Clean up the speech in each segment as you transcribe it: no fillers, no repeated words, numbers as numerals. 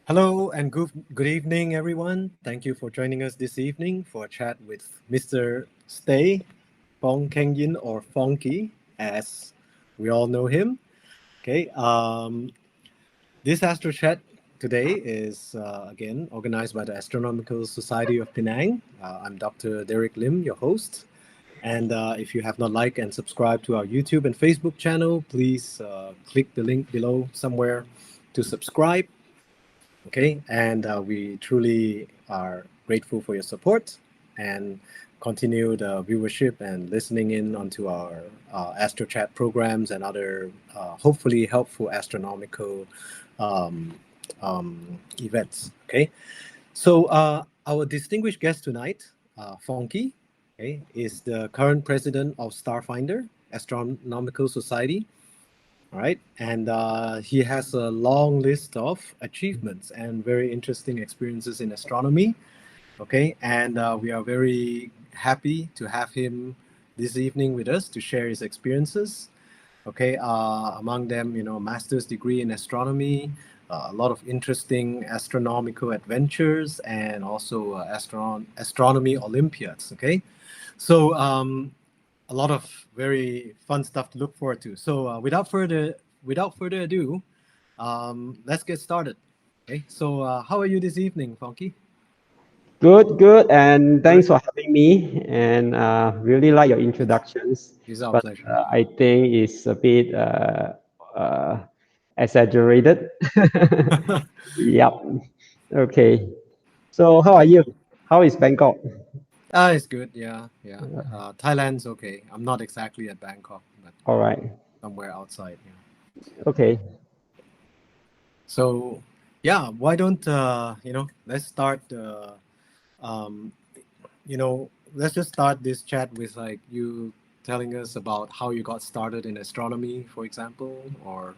Hello and good evening, everyone. Thank you for joining us this evening for a chat with Mr. Steye Fong Keng Yin, or Fongky, as we all know him. Okay, this Astro Chat today is again organized by the Astronomical Society of Penang. I'm Dr. Derek Lim, your host. And if you have not liked and subscribed to our YouTube and Facebook channel, please click the link below somewhere to subscribe. Okay, and we truly are grateful for your support and continued viewership and listening in onto our Astro Chat programs and other hopefully helpful astronomical um, events. Okay, so our distinguished guest tonight, Fongky, okay, is the current president of Star-finder Astronomical Society. All right, and he has a long list of achievements and very interesting experiences in astronomy. Okay, and we are very happy to have him this evening with us to share his experiences. Okay, among them, master's degree in astronomy, a lot of interesting astronomical adventures, and also astronomy Olympiads. Okay, so a lot of very fun stuff to look forward to. So without further ado, let's get started. Okay. So how are you this evening, Funky? Good, good, and Good. thanks for having me. And really like your introductions, It's our but pleasure. I think it's a bit uh, exaggerated. Yep. Okay. So, how are Okay. you? How is Bangkok? It's good. Yeah, yeah. Thailand's okay. I'm not exactly at Bangkok, but All right. somewhere outside. Yeah. Okay. So yeah, why don't let's start. Um, let's just start this chat with like you telling us about how you got started in astronomy, for example, or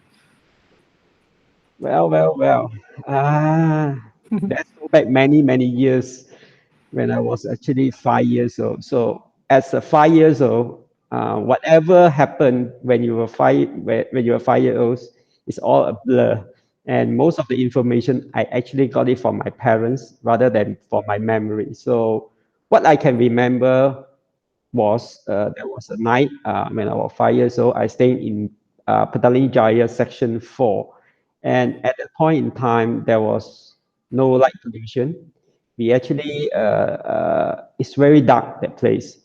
Well. Let's go back many, many years when I was actually 5 years old. So, as a 5 years old, whatever happened when you were when you were 5 years old, is all a blur. And most of the information I actually got it from my parents rather than from my memory. So, what I can remember was there was a night when I was 5 years old. I stayed in Petaling Jaya Section 4. And at that point in time, there was no light pollution. We actually, it's very dark, that place.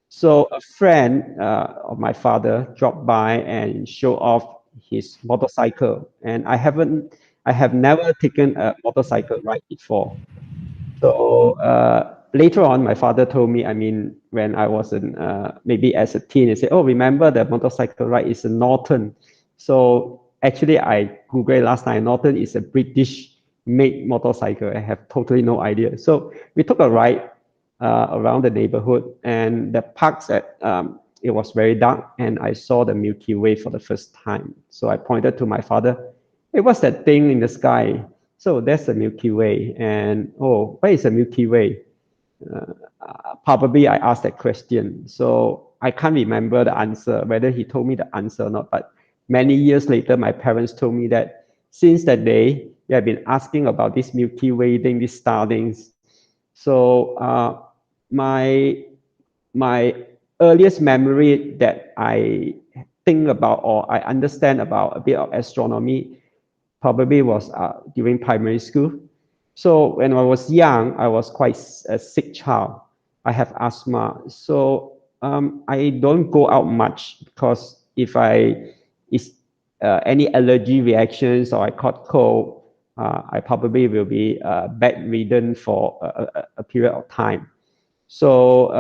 So a friend of my father dropped by and showed off his motorcycle. And I have never taken a motorcycle ride before. So later on, my father told me, I mean, when I was in maybe as a teen, he said, "Oh, remember the motorcycle ride is a Norton." So actually, I Googled last night. Norton is a British made motorcycle. I have totally no idea. So we took a ride around the neighborhood, and the parks at it was very dark, and I saw the Milky Way for the first time. So I pointed to my father. Hey, what's that thing in the sky? So that's the Milky Way. And oh, where is the Milky Way? Probably I asked that question. So I can't remember the answer, whether he told me the answer or not. But many years later, my parents told me that since that day, they have been asking about this Milky Way thing, these star things. So my my earliest memory that I think about or I understand about a bit of astronomy probably was during primary school. So when I was young, I was quite a sick child. I have asthma, so I don't go out much because if I is any allergy reactions or I caught cold, I probably will be bedridden for a period of time. So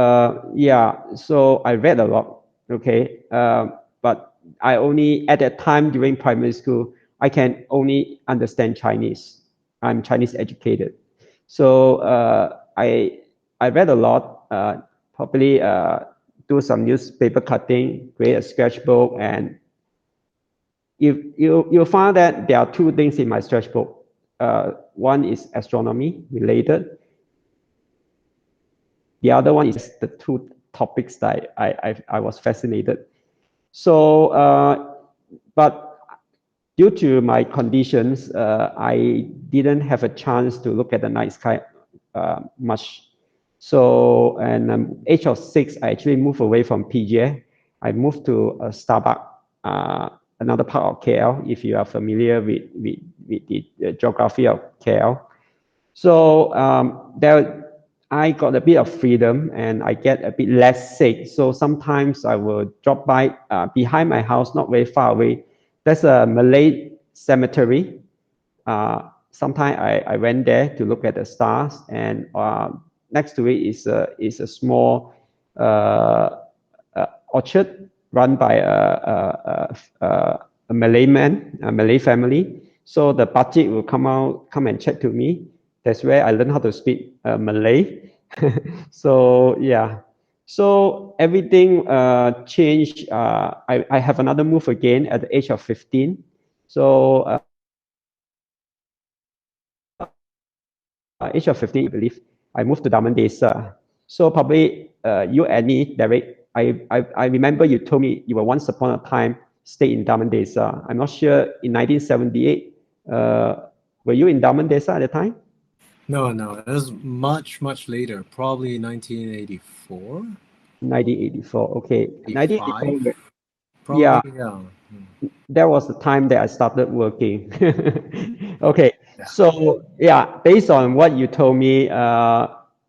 yeah, so I read a lot. Okay, but I only at that time during primary school I can only understand Chinese. I'm Chinese educated, so I read a lot. Probably do some newspaper cutting, create a sketchbook, and you'll find that there are two things in my sketchbook. One is astronomy related, the other one is the two topics that I was fascinated. So, but due to my conditions, I didn't have a chance to look at the night sky much. So, and age of 6, I actually moved away from PJ. I moved to Starbucks, another part of KL, if you are familiar with the geography of KL. So there, I got a bit of freedom and I get a bit less sick. So sometimes I will drop by behind my house, not very far away. There's a Malay cemetery. Sometimes I went there to look at the stars, and next to it is a small orchard run by a Malay man, a Malay family. So the budget will come and chat to me. That's where I learned how to speak Malay. So yeah, so everything changed. I have another move again at the age of 15. So age of 15, I believe, I moved to Damansara. So probably you and me, Derek, I remember you told me you were once upon a time stayed in Damansara. I'm not sure in 1978, were you in Damansara at the time? No, no, it was much, much later, probably 1984, 1984. Okay, 1984. 85, Yeah, probably, yeah. that was the time that I started working. Okay, Yeah. so yeah, based on what you told me,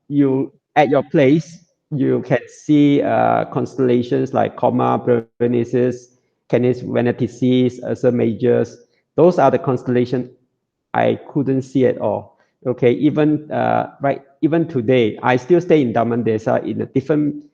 you at your place you can see constellations like Coma Berenices, Canis Venaticis, Ursa Majors. Those are the constellations I couldn't see at all. Okay, even even today, I still stay in Damandesa in a different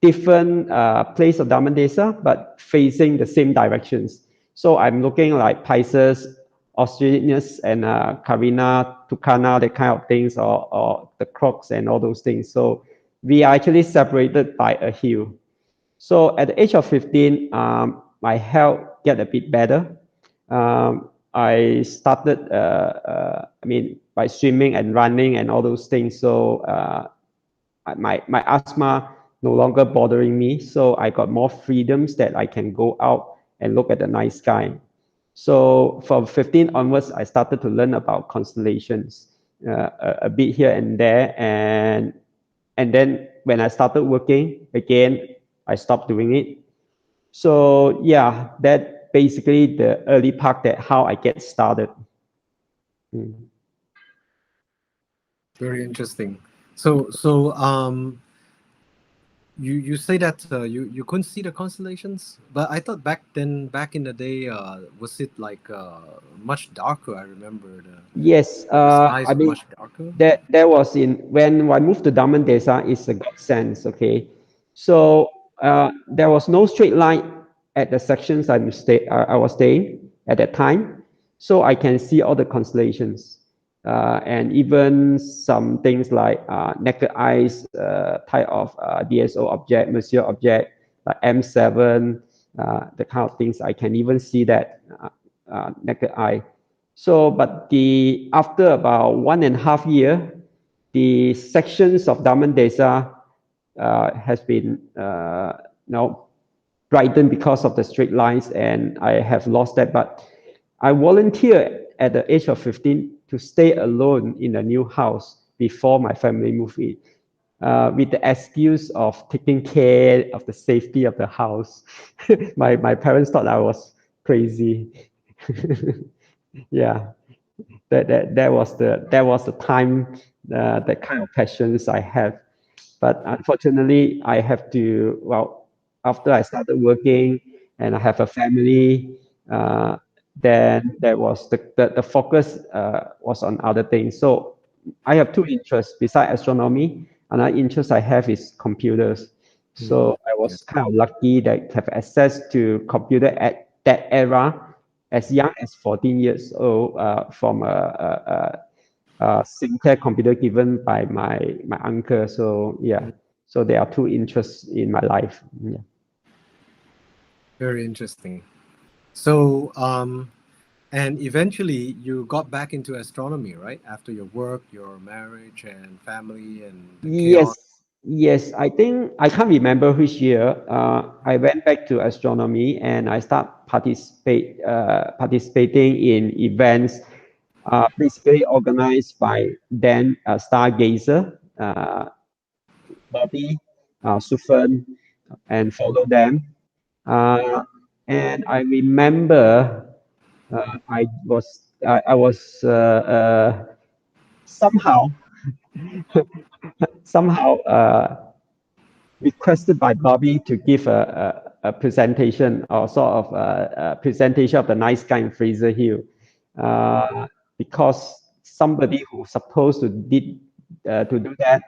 place of Damandesa, but facing the same directions. So I'm looking like Pisces, Australinus, and Carina, Tucana, that kind of things, or the Crocs and all those things. So we are actually separated by a hill. So at the age of 15, my health get a bit better. I started, by swimming and running and all those things. So my asthma no longer bothering me. So I got more freedoms that I can go out and look at the night sky. So from 15 onwards, I started to learn about constellations a bit here and there. And then when I started working again, I stopped doing it. So yeah, that basically the early part that how I get started. Mm. Very interesting. So, you say that you couldn't see the constellations, but I thought back then, back in the day, was it like much darker? I remember Yes, the skies I were mean much darker. that was in when I moved to Daman Desa is a godsend. Okay, so there was no straight line at the sections I was staying at that time, so I can see all the constellations and even some things like naked eyes type of DSO object, Monsieur object like M7, the kind of things I can even see that naked eye. So, but the after about 1.5 year, the sections of Daman Desa has been now brightened because of the straight lines, and I have lost that. But I volunteered at the age of 15 to stay alone in a new house before my family moved in, with the excuse of taking care of the safety of the house. My parents thought I was crazy. Yeah, that was the time, the kind of passions I have. But unfortunately, I have to, well, after I started working and I have a family, then there was the focus was on other things. So I have two interests besides astronomy. Another interest I have is computers. Mm, So I yeah, was kind of lucky that have access to computer at that era, as young as 14 years old, from a Sinclair computer given by my uncle. So yeah, so there are two interests in my life. Yeah. very interesting. So, and eventually you got back into astronomy, right? After your work, your marriage, and family, and the Yes, chaos. yes. I think I can't remember which year. I went back to astronomy and I start participating in events basically organized by then stargazer Bobby, Sufan, and follow them. Uh, and I remember I was somehow somehow requested by Bobby to give a presentation or sort of a presentation of the night sky in Fraser Hill, because somebody who's supposed to do that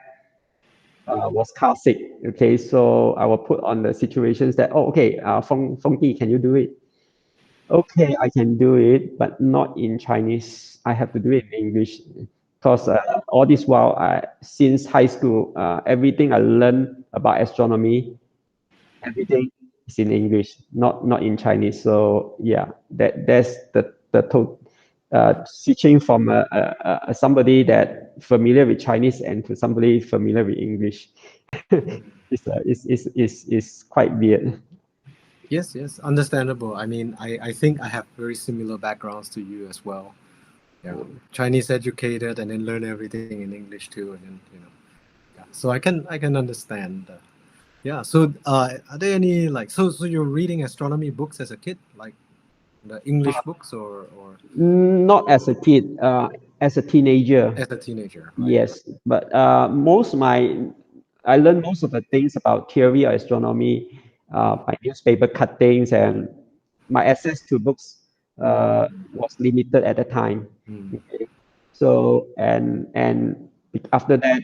was car sick. Okay, so I will put on the situations that, oh, okay, Fongky, can you do it? Okay, I can do it, but not in Chinese. I have to do it in English because all this while, since high school, everything I learned about astronomy, everything is in English, not in Chinese. So yeah, that's the switching from somebody that familiar with Chinese and to somebody familiar with English. Is quite weird. Yes, yes, understandable. I mean, I think I have very similar backgrounds to you as well. Yeah, Chinese educated and then learn everything in English too, and then yeah. So I can understand. Yeah. So are there any like so you're reading astronomy books as a kid, like the English books or Not as a kid, as a teenager. as a teenager, right? Yes, but I learned most of the things about theory of astronomy by newspaper cuttings, and my access to books was limited at the time. Mm. Okay. So and after that,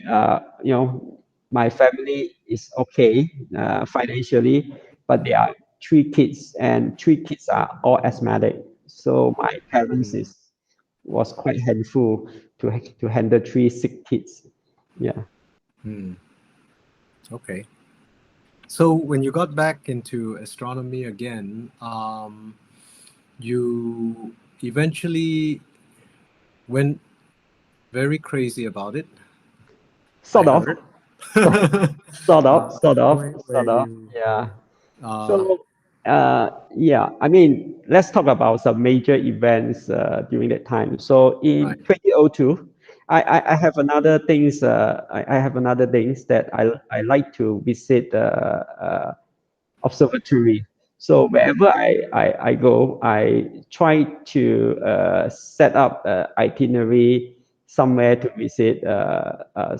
my family is okay financially, but there are three kids, and three kids are all asthmatic. So my parents Mm. is was quite handful to handle three sick kids. Yeah. Mm. Okay. So when you got back into astronomy again, you eventually went very crazy about it. I Sort of, heard. sort, To the point where sort of. you Yeah. uh, So, yeah, I mean, let's talk about some major events during that time. So in right. 2002, I have another things. I have another things that I like to visit observatory. So wherever I go, I try to set up itinerary somewhere to visit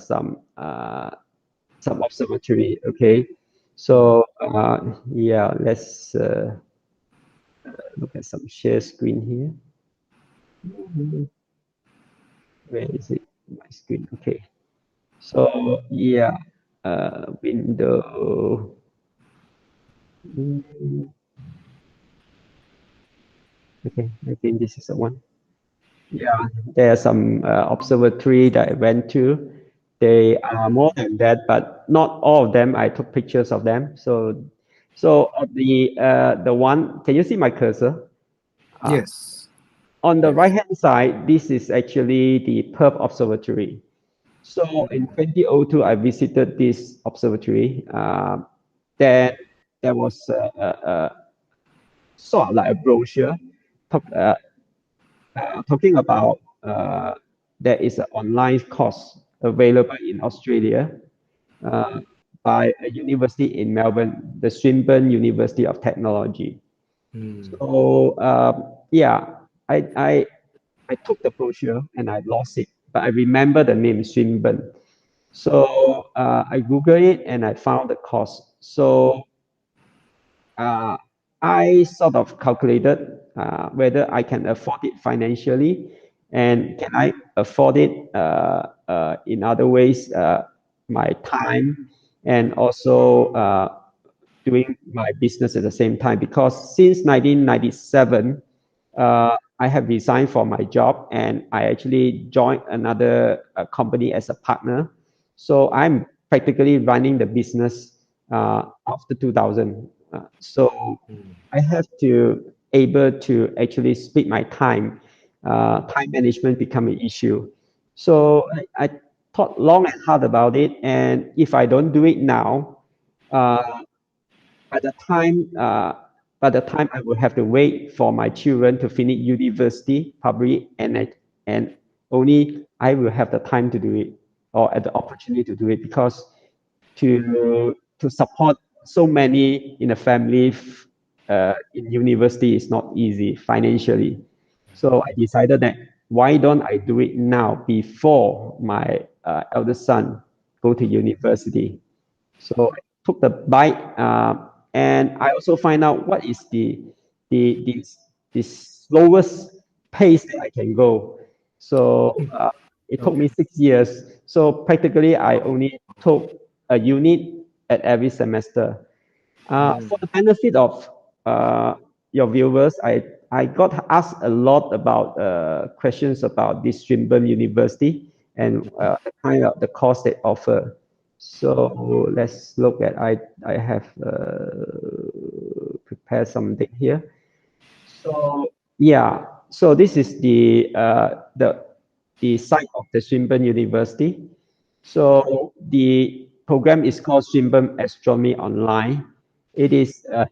some observatory. Okay, Mm. so yeah, let's look at some share screen here. Mhm. Where is it? My screen. Okay. So yeah, window. Mm, okay, I think this is the one. Yeah, there are some observatory that I went to. They are more than that, but not all of them. I took pictures of them. So on the one, can you see my cursor? Uh, Yes. on the right Yes. hand side, this is actually the Perth Observatory. So in 2002, I visited this observatory. Then there was sort of like a brochure talk, talking about there is an online course available in Australia uh, by a university in Melbourne, the Swinburne University of Technology. Mm. So yeah, I, I I took the brochure and I lost it, but I remember the name Swinburne. So I Googled it and I found the course. So uh, I sort of calculated whether I can afford it financially and can I afford it in other ways, my time and also doing my business at the same time. Because since 1997, I have resigned from my job and I actually joined another company as a partner. So I'm practically running the business after 2000. So Mm. I have to able to actually split my time. Time management become an issue. So I thought long and hard about it. And if I don't do it now, uh, by the time by the time I will have to wait for my children to finish university, probably, and only I will have the time to do it or at the opportunity to do it because to support so many in a family in university is not easy financially. So I decided that why don't I do it now before my eldest son go to university. So I took the bike, and I also find out what is the the, the slowest pace that I can go. So it took me Okay. 6 years. So practically, I only took a unit at every semester. Mm. For the benefit of uh, your viewers, I got asked a lot about questions about this Swinburne University and the kind of the course they offer. So let's look at I have prepared something here. So yeah, so this is the site of the Swinburne University. So the program is called Swinburne Astronomy Online. It is a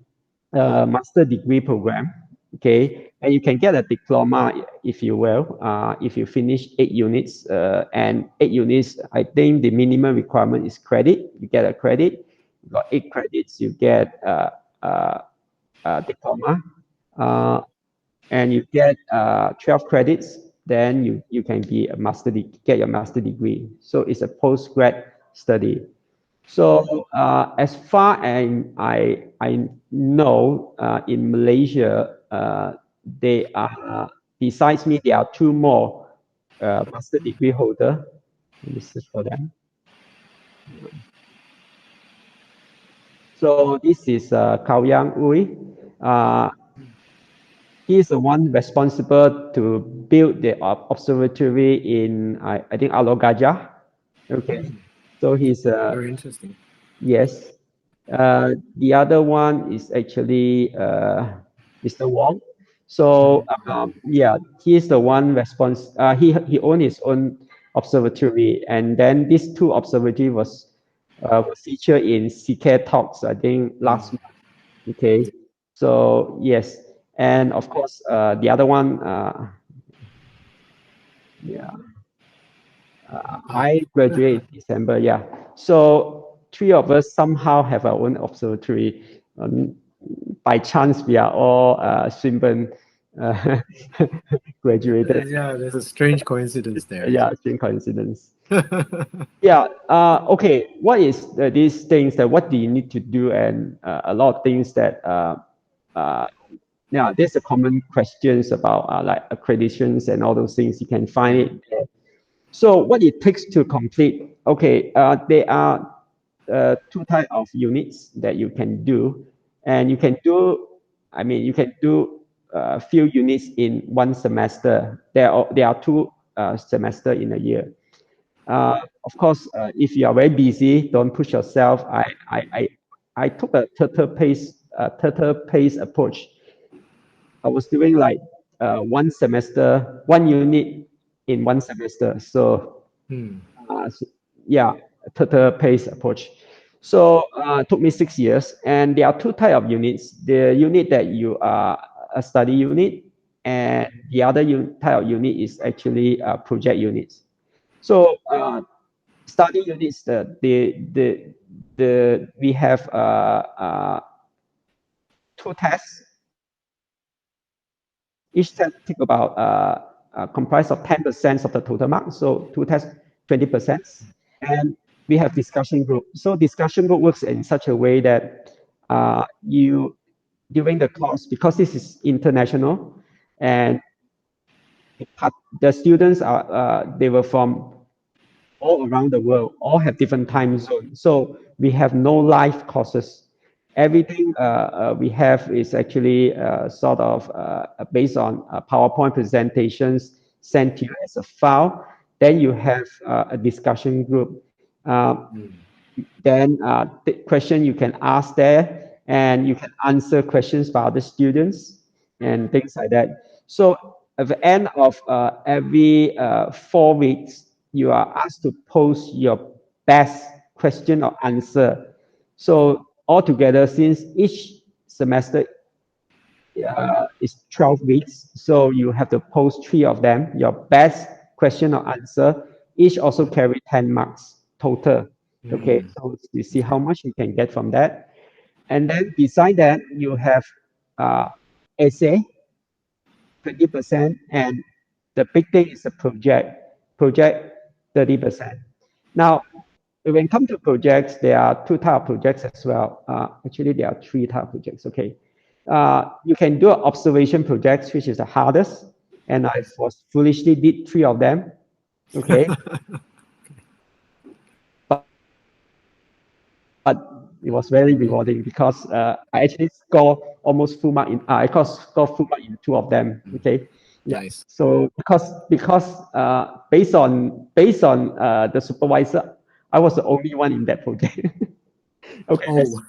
master degree program, okay, and you can get a diploma if you will, if you finish 8 units, and 8 units. I think the minimum requirement is credit. You get a credit. You got 8 credits. You get a diploma. Uh, and you get 12 credits, then you can be a get your master degree. So it's a post-grad study. So as far as I know, in Malaysia, they are besides me, there are two more master degree holder. Let me search for them. So this is Kao Yang Ui. Uh, he is the one responsible to build the observatory in I think Alor Gajah. Okay, so he's Very interesting. yes. The other one is actually Mr. Wong. So yeah, he is the one he owned his own observatory, and then these two observatory was featured in CK Talks I think last month. Okay, so yes, and of course the other one, yeah, Ah, I graduated in December. Yeah, so three of us somehow have our own observatory. By chance, we are all Swinburne uh, graduated. yeah, there's a strange coincidence there. Yeah, strange coincidence. Yeah. Okay. What is these things that what do you need to do, and a lot of things that uh, yeah, there's a common questions about like accreditations and all those things. You can find it there. So what it takes to complete? Okay, there are two type of units that you can do, and you can do. I mean, you can do a few units in one semester. There are two semester in a year. Of course, if you are very busy, don't push yourself. I took a turtle pace approach. I was doing like one semester, one unit in one semester. Hmm. So yeah, turtle pace approach. So it took me 6 years, and there are two type of units. The unit that you are a study unit, and the other type of unit is actually project units. So study units, we have two tests. Each test take about comprise of 10% of the total mark. So two tests, 20%. And we have discussion group. So discussion group works in such a way that you during the course, because this is international, and the students are they were from all around the world, all have different time zones. So we have no live courses. Everything we have is actually sort of based on PowerPoint presentations sent to you as a file. Then you have a discussion group. Uh, then the question you can ask there, and you can answer questions by other students and things like that. So at the end of every 4 weeks, you are asked to post your best question or answer. So altogether, since each semester It's 12 weeks. So you have to post three of them. Your best question or answer, each also carry 10 marks total. Okay, Mm. so you see Okay. how much you can get from that. And then beside that, you have uh, essay, 20%, and the big thing is the project 30%. Now, when it comes to projects, there are two type of projects as well. Actually, there are three type of projects. Okay, you can do observation projects, which is the hardest, and I was foolishly did three of them. Okay, but it was very rewarding because I actually score almost full mark in. I got score full mark in two of them. Okay, yeah. Nice. So because based on the supervisor, I was the only one in that project. Okay, Oh.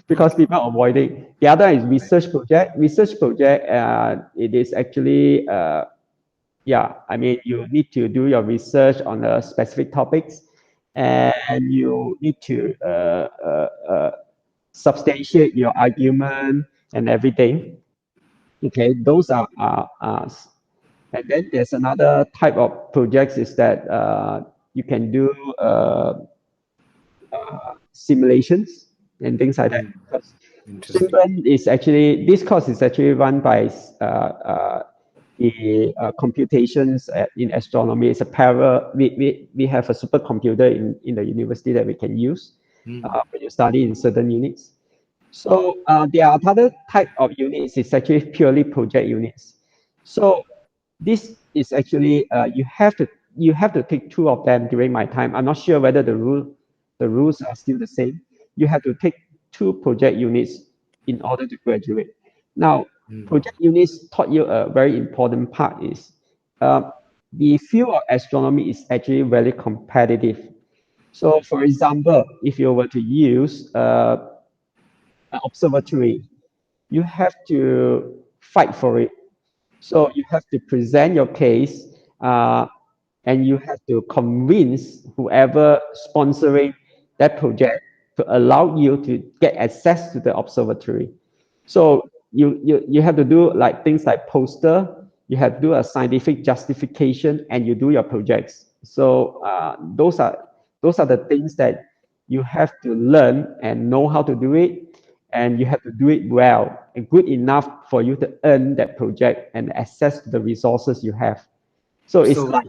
because people are avoiding. The other is research project. Research project, it is actually, yeah, I mean, you need to do your research on a specific topics, and you need to substantiate your argument and everything. Okay, those are. And then there's another type of projects is that you can do simulations and things like that. Mm. Because Interesting. Swinburne is actually, this course is actually run by the computations in astronomy. It's a we have a supercomputer in the university that we can use Mm. when you study in certain units. So there are other type of units. It's actually purely project units. So this is actually you have to take two of them during my time. I'm not sure whether the rules are still the same. You have to take two project units in order to graduate. Now, Mm. project units taught you a very important part is uh, the field of astronomy is actually very competitive. So, for example, if you were to use an observatory, you have to fight for it. So you have to present your case, and you have to convince whoever sponsoring that project to allow you to get access to the observatory. So you have to do like things like poster, you have to do a scientific justification, and you do your projects. So those are the things that you have to learn and know how to do it, and you have to do it well and good enough for you to earn that project and access to the resources you have. So it's So, like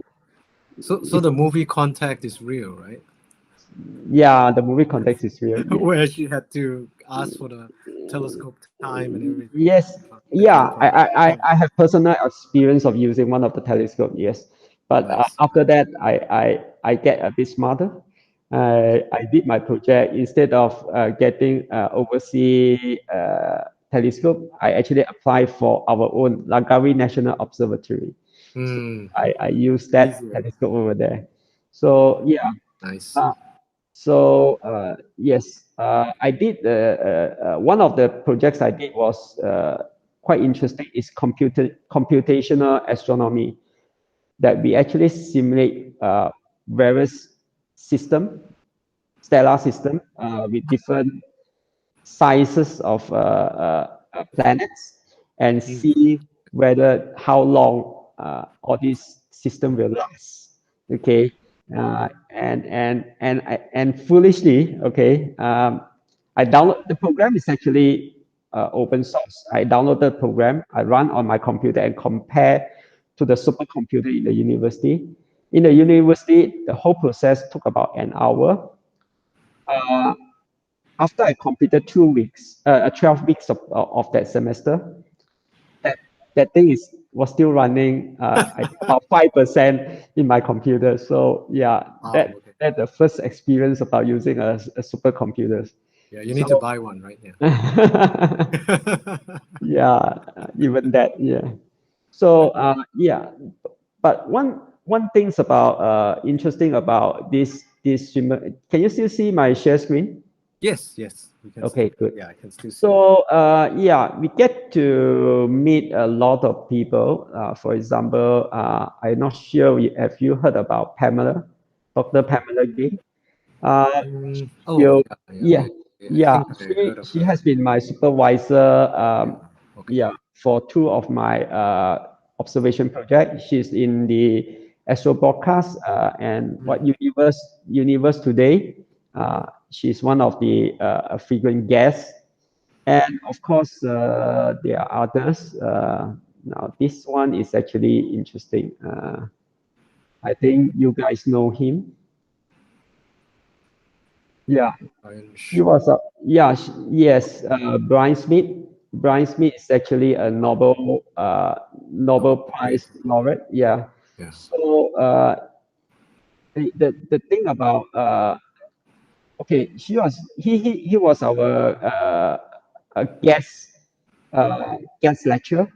so it's the movie Contact is real, right? yeah, the movie context is real. Yeah. Where she had to ask for the telescope time and everything. Yes, That kind of yeah, I, project. I, I Oh, I have personal experience of using one of the telescope, yes. But nice. after that, I get a bit smarter. I did my project instead of getting overseas telescope. I actually applied for our own Langkawi National Observatory. So Mm. I use that Easier. telescope over there. So yeah, Nice. uh, so yes, I did. One of the projects I did was quite interesting. Is computational astronomy that we actually simulate various system, stellar system with different sizes of planets, and Mm. see whether how long all these system will last. Okay, and foolishly, okay, I download the program is actually open source. I downloaded the program, I run on my computer and compare to the supercomputer in the university. In the university, the whole process took about an hour. Uh, After I completed 2 weeks, 12 weeks of that semester, that that thing was still running, I think about 5% in my computer. So yeah, Wow. that Okay. that the first experience about using a supercomputer. Yeah, you need to So buy one right now. yeah, even that, yeah. So yeah, but one thing's about interesting about this streamer. Can you still see my share screen? Yes, yes, we can still. Okay, good. Yeah, I can still see you. So yeah, we get to meet a lot of people. For example, I'm not sure have you heard about Pamela, Dr. Pamela Gay. Uh, Oh, you yeah, yeah. yeah, I yeah. think I heard of She her. has been my supervisor. Okay. yeah, for two of my observation project. She's in the astro broadcast and what universe today. She's one of the frequent guests, and of course there are others. Now this one is actually interesting. I think you guys know him. Yeah, I'm he sure. was a yeah yes Brian Smith. Brian Smith is actually a Nobel Oh, great. Prize laureate. Yeah. Yeah. So the thing about okay, he was our a guest lecturer,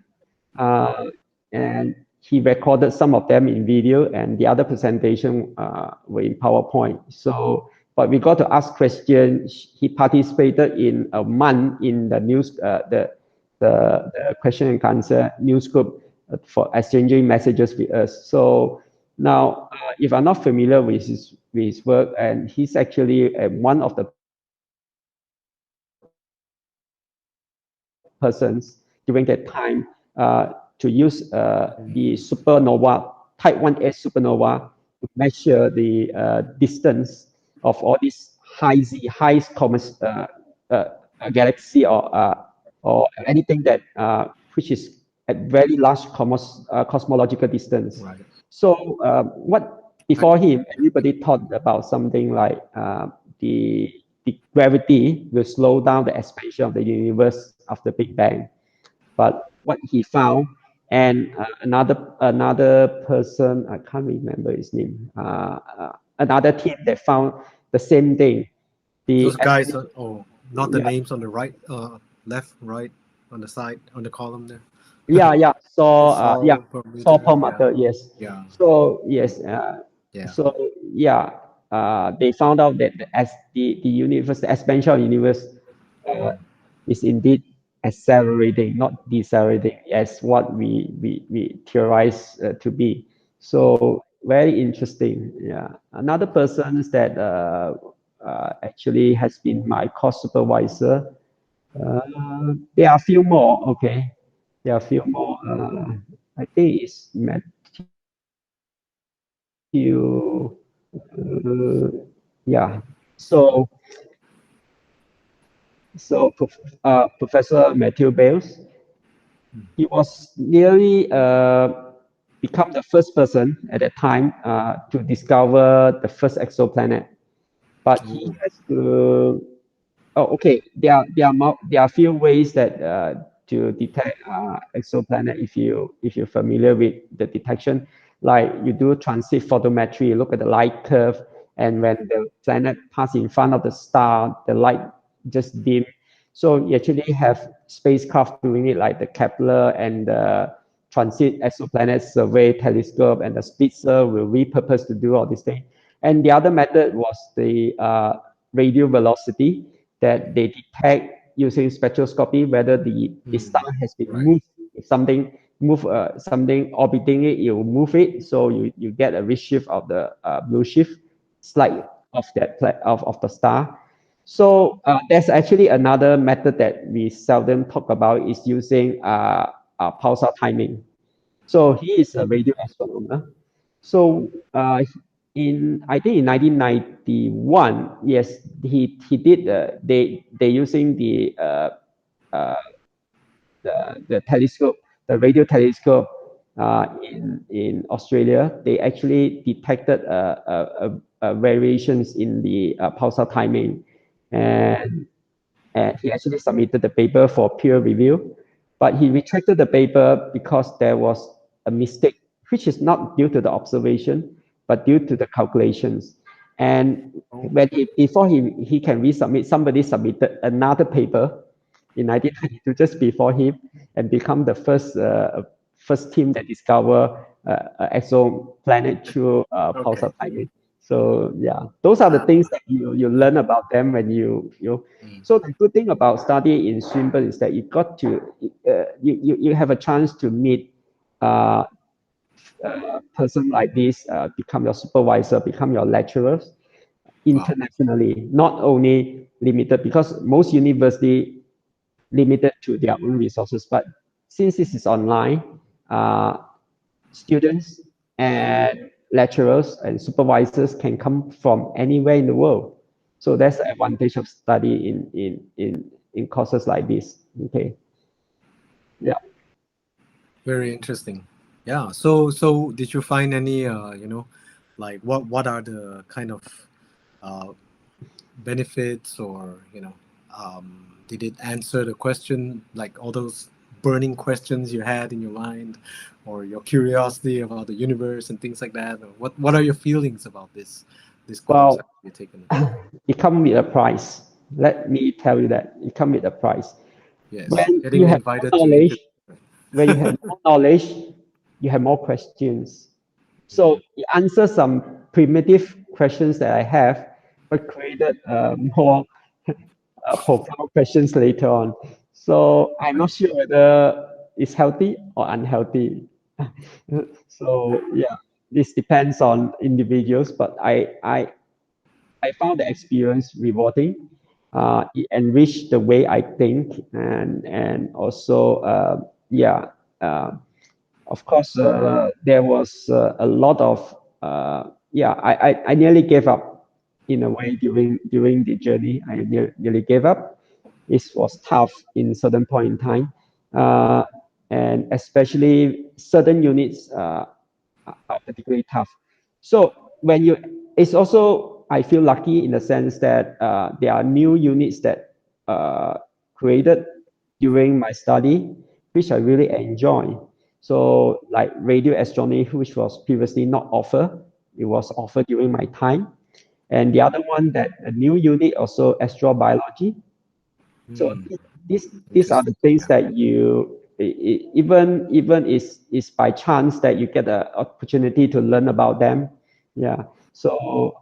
uh, and he recorded some of them in video, and the other presentation were in PowerPoint. So, but we got to ask questions. He participated in a month in the news, the question and answer news group for exchanging messages with us. So now, if I'm not familiar with his work, and he's actually one of the persons during that time to use the supernova, type 1a supernova, to measure the distance of all these high common galaxy or anything that which is at very large cosmological distance. Right. So what I, before him, everybody thought about something like the gravity will slow down the expansion of the universe after Big Bang. But what he found, and another person, I can't remember his name, another team that found the same thing. The those guys expansion, are, oh, not the yeah, names on the right, left, right, on the side, on the column there. yeah. So It's yeah, all Saw permuter. Yeah. Perlmutter, yes. Yeah. So yes, Yeah. so yeah, they found out that the universe, the expansion of the universe, uh, is indeed accelerating, not decelerating, as what we theorize to be. So very interesting. Yeah, another person that actually has been my course supervisor. There are a few more. Okay, there are a few more. I think it's yeah. So Professor Matthew Bales, he was nearly become the first person at that time to discover the first exoplanet. But he Oh, has to Oh, okay. There are a few ways that to detect exoplanet if you're familiar with the detection. Like you do transit photometry, you look at the light curve, and when the planet pass in front of the star, the light just dim. So you actually have spacecraft doing it, like the Kepler and the Transit Exoplanet Survey Telescope and the Spitzer will repurpose to do all these things. And the other method was the radio velocity that they detect using spectroscopy whether the star has been right. moved. If something orbiting it, you move it, so you get a reshift of the blue shift slide of of the star. So there's actually another method that we seldom talk about is using pulsar timing. So he is a radio astronomer. So in I think in 1991, yes, he did. They using uh, the telescope, the radio telescope in Australia. They actually detected variations in the pulsar timing, and he actually submitted the paper for peer review, but he retracted the paper because there was a mistake, which is not due to the observation, but due to the calculations. And Oh, when he can resubmit, somebody submitted another paper in 1992, just before him, and become the first team that discover exoplanet through okay. pulsar timing. So yeah, those are the things that you learn about them when you. So the good thing about studying in Swinburne is that you got to you have a chance to meet uh, a person like this, become your supervisor, become your lecturers Wow. internationally, not only limited because most university limited to their own resources. But since this is online, uh, students and lecturers and supervisors can come from anywhere in the world. So that's the advantage of study in courses like this. Okay. Yeah. Very interesting. Yeah. So did you find any like what are the kind of uh, benefits, or did it answer the question, like all those burning questions you had in your mind, or your curiosity about the universe and things like that? Or what are your feelings about this course Well, after you've taken it? it comes with a price. Let me tell you that it comes with a price. Yes, When you getting have more invited to knowledge, interview. when you have more knowledge, you have more questions. So it answers some primitive questions that I have, but created more profound questions later on. So I'm not Right. sure whether it's healthy or unhealthy. So yeah, this depends on individuals, but I found the experience rewarding. It enriched the way I think, and also yeah. Uh, of course, there was a lot of yeah. I nearly gave up in a way during the journey. I nearly gave up. It was tough in certain point in time, uh, and especially certain units are particularly tough. So when you, it's also I feel lucky in the sense that there are new units that created during my study, which I really enjoy. So like radio astronomy, which was previously not offered, it was offered during my time. And the other one that a new unit also astrobiology. So Hmm. these are Interesting. the things Yeah. that you even is by chance that you get an opportunity to learn about them. Yeah. So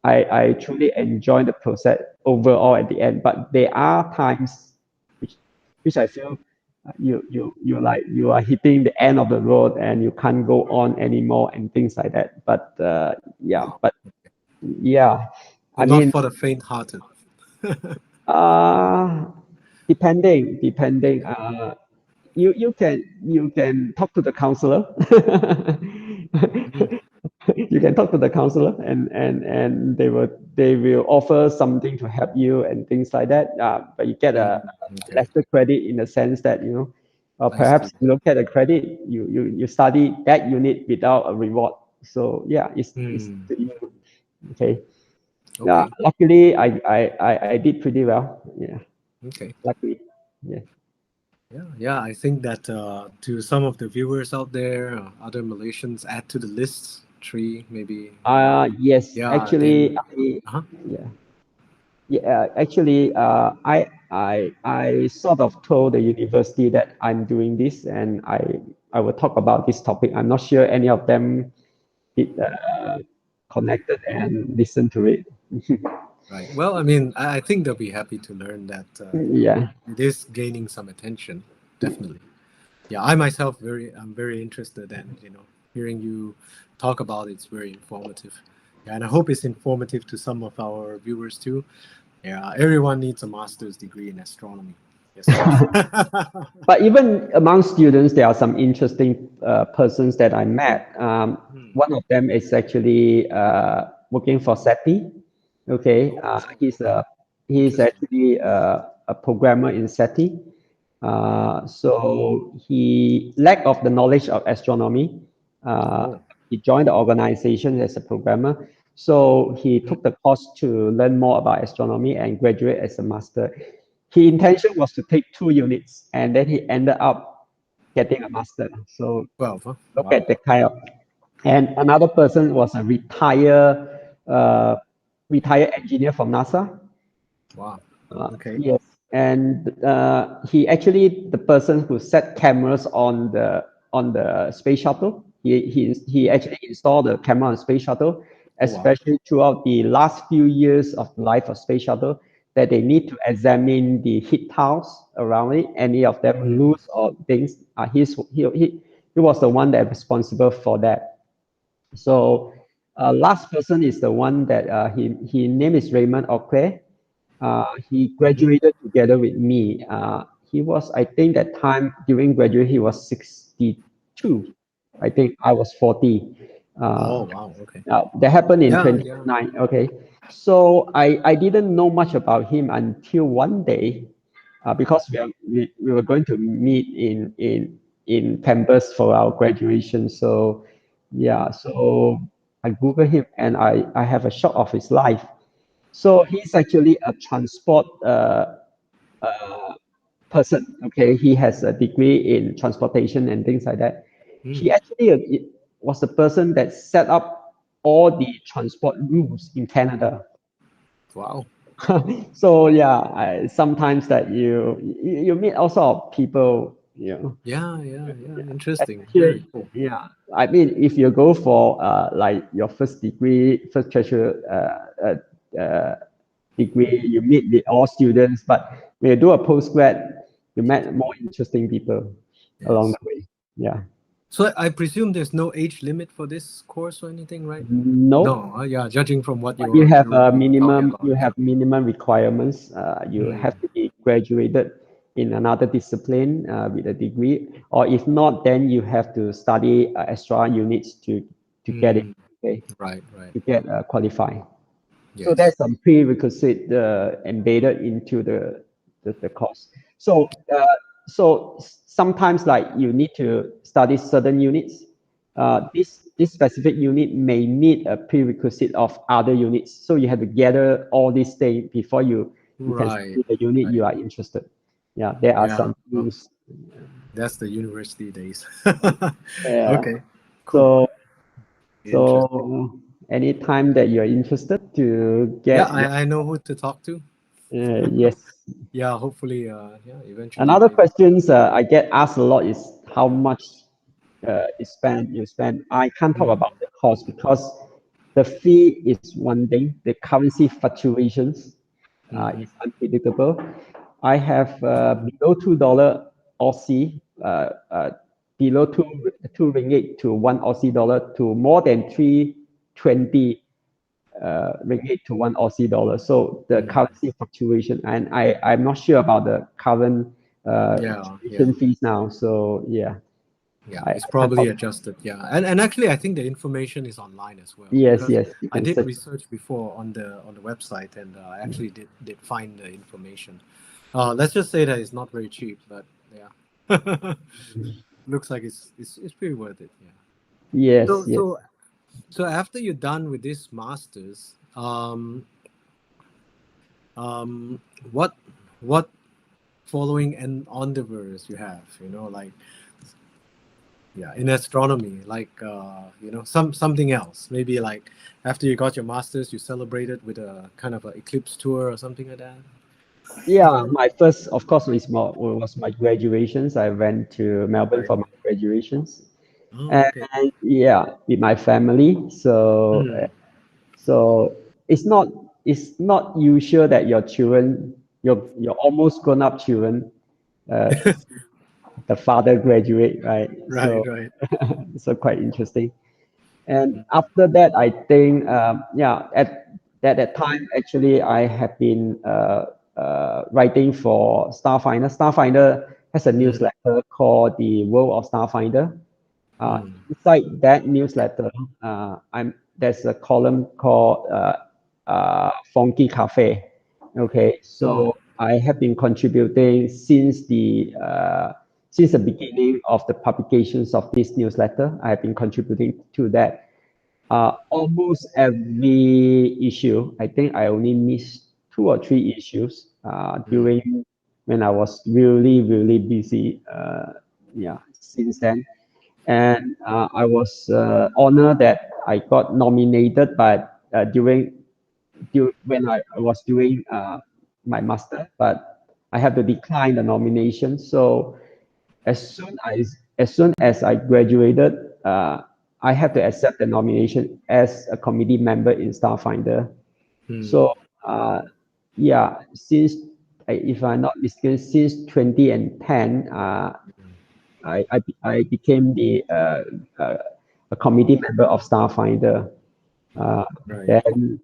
I truly enjoy the process overall at the end. But there are times which which I feel you like you are hitting the end of the road and you can't go on anymore and things like that. But yeah, Wow. but yeah, So I not mean, for the faint-hearted. uh, depending. You can talk to the counselor. Mhm. You can talk to the counselor, and they will offer something to help you and things like that. But you get a Okay, lesser credit in the sense that I see. perhaps you look at the credit, you study that unit without a reward. So yeah, it's Hmm. to you. Okay. Okay. Luckily, I did pretty well. Yeah, Okay. luckily. Yeah. Yeah, yeah. I think that to some of the viewers out there, other Malaysians, add to the list three, maybe. Yes, Yeah. actually, Then. Uh-huh. yeah, yeah. Actually, I sort of told the university that I'm doing this, and I will talk about this topic. I'm not sure any of them did connected and listened to it. Right. Well, I mean, I think they'll be happy to learn that Yeah. it is gaining some attention. Definitely. Yeah. I myself I'm very interested, and hearing you talk about it's very informative. Yeah, and I hope it's informative to some of our viewers too. Yeah, everyone needs a master's degree in astronomy. Yes. But even among students, there are some interesting persons that I met. Hmm. One of them is actually working for SETI. Okay, Oh, he's he's interesting. actually a programmer in SETI. So he lack of the knowledge of astronomy. Uh, Oh. he joined the organization as a programmer. So he Hmm. took the course to learn more about astronomy and graduate as a master. His intention was to take 2 units, and then he ended up getting a master. So 12, huh? look Wow. at the kind of. And another person was a retired engineer from NASA. Wow. Okay. Yes, and he actually the person who set cameras on the space shuttle. He actually installed the camera on space shuttle, Oh, wow. especially throughout the last few years of the life of space shuttle, that they need to examine the heat tiles around it. Any of them Hmm. loose or things. He was the one that responsible for that. So last person is the one that he name is Raymond O'clair. He Mhm. graduated together with me. He was, I think, that time during graduate, he was 62. I think I was 40. Oh, Uh, wow. Okay. that happened in Yeah, yeah. 2009. Okay. So I didn't know much about him until one day, because we were going to meet in campus for our graduation. So yeah, so I Googled him and I have a shot of his life. So he's actually a transport person. Okay, he has a degree in transportation and things like that. He Mm. actually was the person that set up all the transport rules in Canada. Wow. So yeah, sometimes that you meet all sort of people, Yeah, yeah, yeah. yeah, Interesting. Very especially cool. yeah. I mean, if you go for like your first degree, first tertiary degree, you meet with all students, but when you do a postgrad, you met more interesting people along Yes. the way. Yeah. So I presume there's no age limit for this course or anything, right? Nope. No. Yeah, judging from what But you have a you were talking minimum, about. you Yeah. have minimum requirements. You Mm. have to be graduated in another discipline with a degree, or if not, then you have to study extra units to get it, Mm. okay, Right, right. to get qualified. So Yes. there's some prerequisite embedded into the course. So sometimes like you need to study certain units. This specific unit may meet a prerequisite of other units. So you have to gather all these things before you can Right, study the unit you right. are interested. Yeah, there are Yeah. some Well, rules. that's the university days. Yeah. Okay. Cool. So Interesting. anytime that you're interested to Yeah, get your I know who to talk to. yes. Yeah, hopefully, yeah, eventually Another maybe. questions I get asked a lot is how much you spend. I can't talk Mm. about the cost because the fee is one thing. The currency fluctuations Mm-hmm. is unpredictable. I have below $2 Aussie, below two ringgit to one Aussie dollar to more than 320 ringgit to one Aussie dollar. So the Mm. currency fluctuation, and I'm not sure about the current Yeah, yeah. tuition fees now. So yeah, Yeah, I it's can't probably talk. adjusted. Yeah, and actually, I think the information is online as well Yes, because yes, you I can did search. research before on the website, and I actually did find the information. Let's just say that it's not very cheap, but yeah, looks like it's pretty worth it. Yeah. Yes, So yes. so so after you're done with this masters, um, what what following and endeavors you have? Like yeah, in astronomy, like something else, maybe like after you got your masters you celebrated with a kind of a eclipse tour or something like that. Yeah, my first, of course, was my graduations. I went to Melbourne Right. for my graduations, Oh, and okay. yeah, with my family. So Hmm. so it's not usual that your children, your almost grown up children, to see the father graduate, right? Right, So right. so quite interesting. And after that, I think yeah, at that time actually I have been writing for Star-finder. Star-finder has a Hmm. newsletter called the World of Star-finder. Hmm. Inside that newsletter, there's a column called Fongky Cafe. Okay, Oh. so I have been contributing since the beginning of the publications of this newsletter. I have been contributing to that almost every issue. I think I only missed two or three issues Hmm. during when I was really really busy. Yeah, since then. And I was honored that I got nominated, but when I was doing my master, but I had to decline the nomination. So as soon as I graduated, I had to accept the nomination as a committee member in Starfinder. Hmm. So yeah, since if I'm not mistaken, since 2010, I became uh, a committee member of Starfinder. Uh, Right. then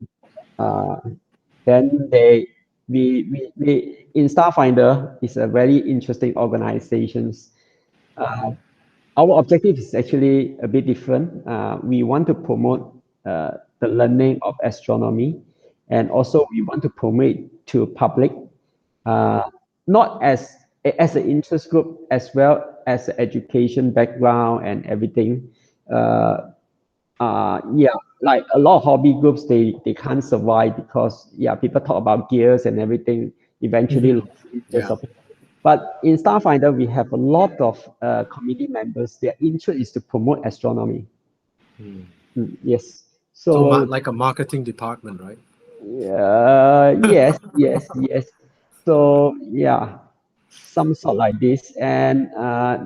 uh, then they we in Starfinder is a very interesting organization. Our objective is actually a bit different. We want to promote the learning of astronomy, and also we want to promote to public, uh, not as an interest group as well as the education background and everything. Uh, yeah, like a lot of hobby groups, they can't survive because yeah, people talk about gears and everything. Eventually, Mhm. lost interest Yeah. of it. But in Starfinder, we have a lot of committee members. Their interest is to promote astronomy. Mm. Yes. So So like a marketing department, right? yes, yes, yes. So yeah, some sort like this. And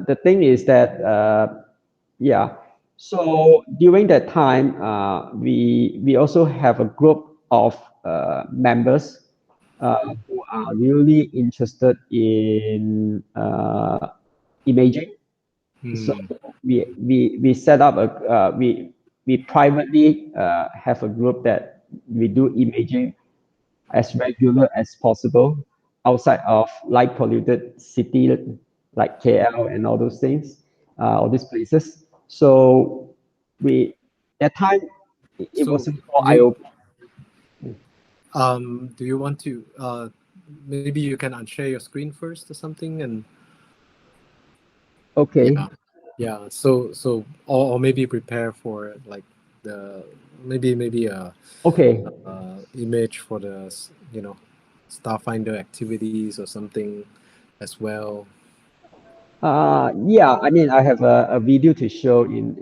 the thing is that yeah. So during that time, we also have a group of members who are really interested in imaging. So Mm. we set up we privately have a group that we do imaging as regular as possible outside of light polluted city like KL and all those things, all these places. So we that time it So wasn't called you IOP. do you want to maybe you can unshare your screen first or something and Okay, yeah. Yeah. So or maybe prepare for like the maybe okay. a image for the Starfinder activities or something as well. Yeah, I mean, I have a video to show in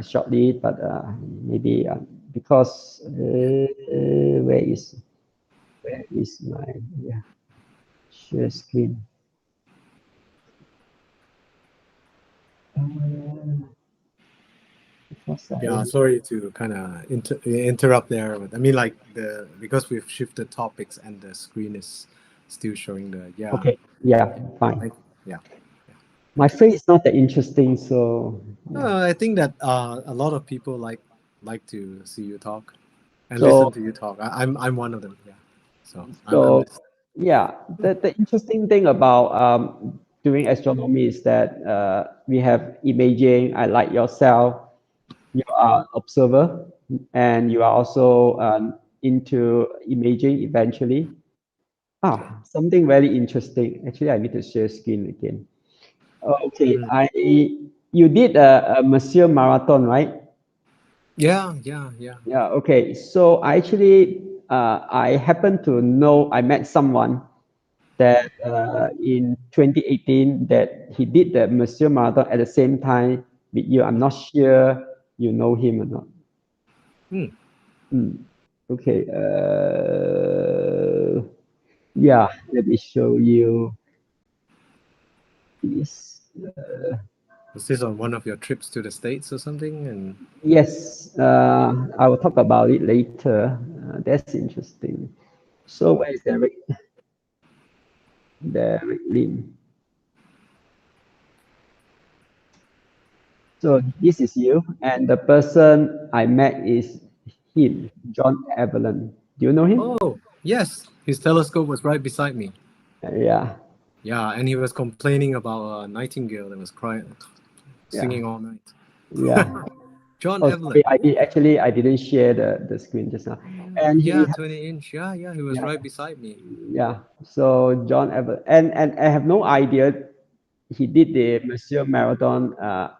shortly, but maybe because where is my yeah, share screen? Uh, because Yeah, I sorry to kind of interrupt there, but I mean like the because we've shifted topics and the screen is still showing the yeah. okay, yeah, fine. Thank you. Yeah, yeah. My Thank you. face is not that interesting, so yeah. I think that a lot of people like to see you talk and listen So to you talk. I'm one of them. Yeah, so I'm so listening. yeah, the interesting thing about doing astronomy is that we have imaging. I like yourself. You are observer, and you are also into imaging eventually. Something very interesting. Actually, I need to share screen again. Okay, Mm. you did a Monsieur Marathon, right? Yeah, yeah, yeah. Yeah, okay. So I actually, I happen to know, I met someone that in 2018 that he did the Monsieur Marathon at the same time with you. I'm not sure you know him or not. Mm. Hmm. Okay. Yeah, let me show you this. Was this on one of your trips to the States or something? And Yes, I will talk about it later. That's interesting. So where is Derek? Derek Lim. So this is you, and the person I met is him, John Evelyn. Do you know him? oh yes, his telescope was right beside me. Yeah, Yeah, and he was complaining about a nightingale that was crying, yeah, singing all night. yeah. John Oh, sorry, Evelyn. I didn't share the screen just now. And he Yeah, has, 20 inch. Yeah, yeah, he was yeah, right beside me. yeah. So John Evelyn, and I have no idea he did the Monsieur Marathon uh,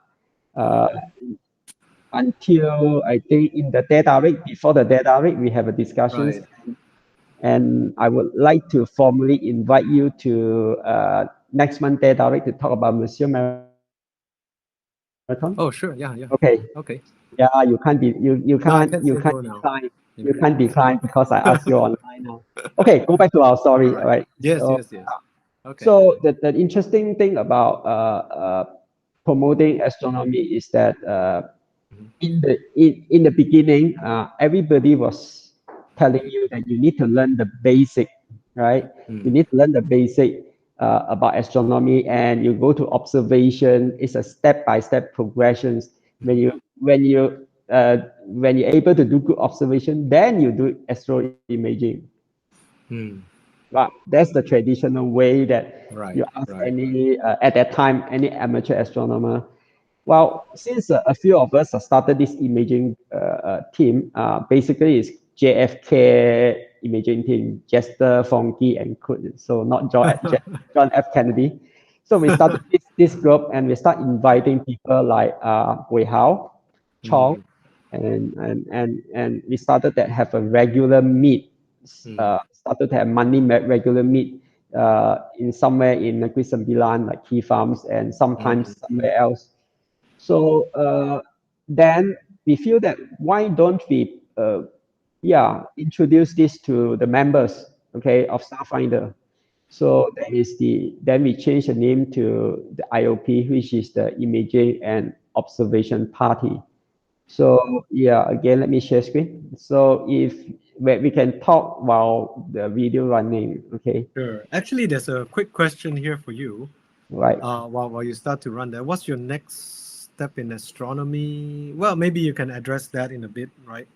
until I think in the data week, before the data week, we have a discussions, Right. and I would like to formally invite you to next month data week to talk about Monsieur Marathon. Oh, sure. Yeah, Okay. yeah. Okay. Yeah, you No, I can't can say no now. you Yeah. can't decline because I asked you online now. Okay, go back to our All story. All right. right. Yes, So yes, yes. Okay. the interesting thing about promoting astronomy is that Mhm. in the beginning, everybody was telling you that you need to learn the basic, right? You Mm. need to learn the basic about astronomy, and you go to observation. It's a step-by-step progressions. When you're able to do good observation, then you do astro imaging. Mm. But that's the traditional way that Right, you ask right. any at that time any amateur astronomer. Well, since a few of us have started this imaging team, basically it's JFK imaging team, Jester, Fongky, and Kut. So not John F. Kennedy. So we started this group and we start inviting people like Wei Hao, Chong, Mm, and we started to have a regular meet. Started to have monthly regular meet in somewhere in Negeri Sembilan, like Key Farms, and sometimes somewhere else. So then we feel that why don't we, introduce this to the members, okay, of Starfinder. So that is then we change the name to the IOP, which is the Imaging and Observation Party. So yeah, again, let me share screen. So if we can talk while the video running, okay, sure. Actually, there's a quick question here for you. right. While you start to run that, what's your next step in astronomy? Well, maybe you can address that in a bit, right?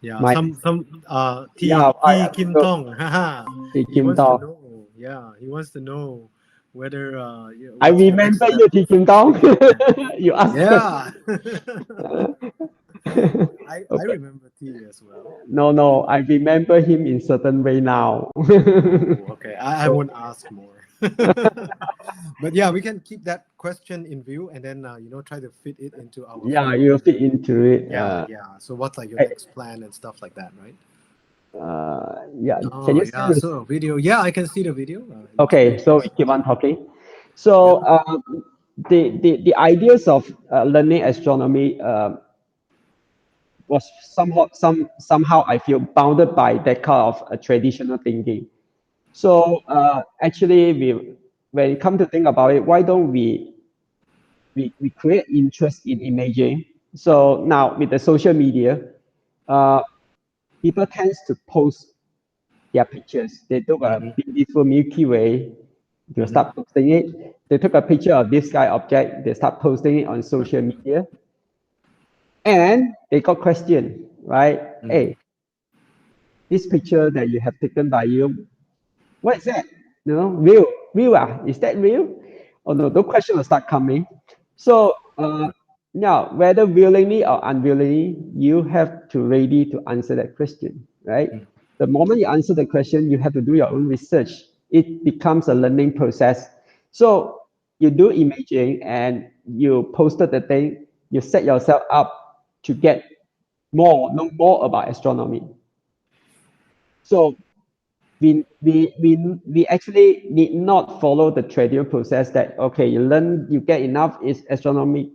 Yeah, My yeah, T Kim so Tong, haha. He Kim wants to Tao. know. Yeah, he wants to know whether I what's your next remember step. you, Kim Tao. You asked question. Yeah, I Okay. remember T as well. No, I remember him in certain way now. Oh, okay. I So won't ask more. But yeah, we can keep that question in view and then try to fit it into our yeah, flow. you fit into it. Yeah, yeah. So what's like your I- next plan and stuff like that, right? yeah. Can Oh you see yeah. this? So video. Yeah, I can see the video. It looks Okay, pretty so we nice. keep on talking. Yeah. So the ideas of learning astronomy was somehow I feel bounded by that kind of traditional thinking. So actually, when you come to think about it, why don't we create interest in imaging? So now with the social media, uh, people tends to post their pictures. They took a Mm-hmm. beautiful Milky Way, they Mm-hmm. start posting it. They took a picture of this sky object, they start posting it on social media, and they got question, right? Mm. Hey, this picture that you have taken by you, what is that? You know, real, is that real? Oh no, the question will start coming. So now, whether willingly or unwillingly, you have to ready to answer that question, right? The moment you answer the question, you have to do your own research. It becomes a learning process. So you do imaging and you posted the thing, you set yourself up to get know more about astronomy. So we actually need not follow the traditional process that okay you get enough is astronomic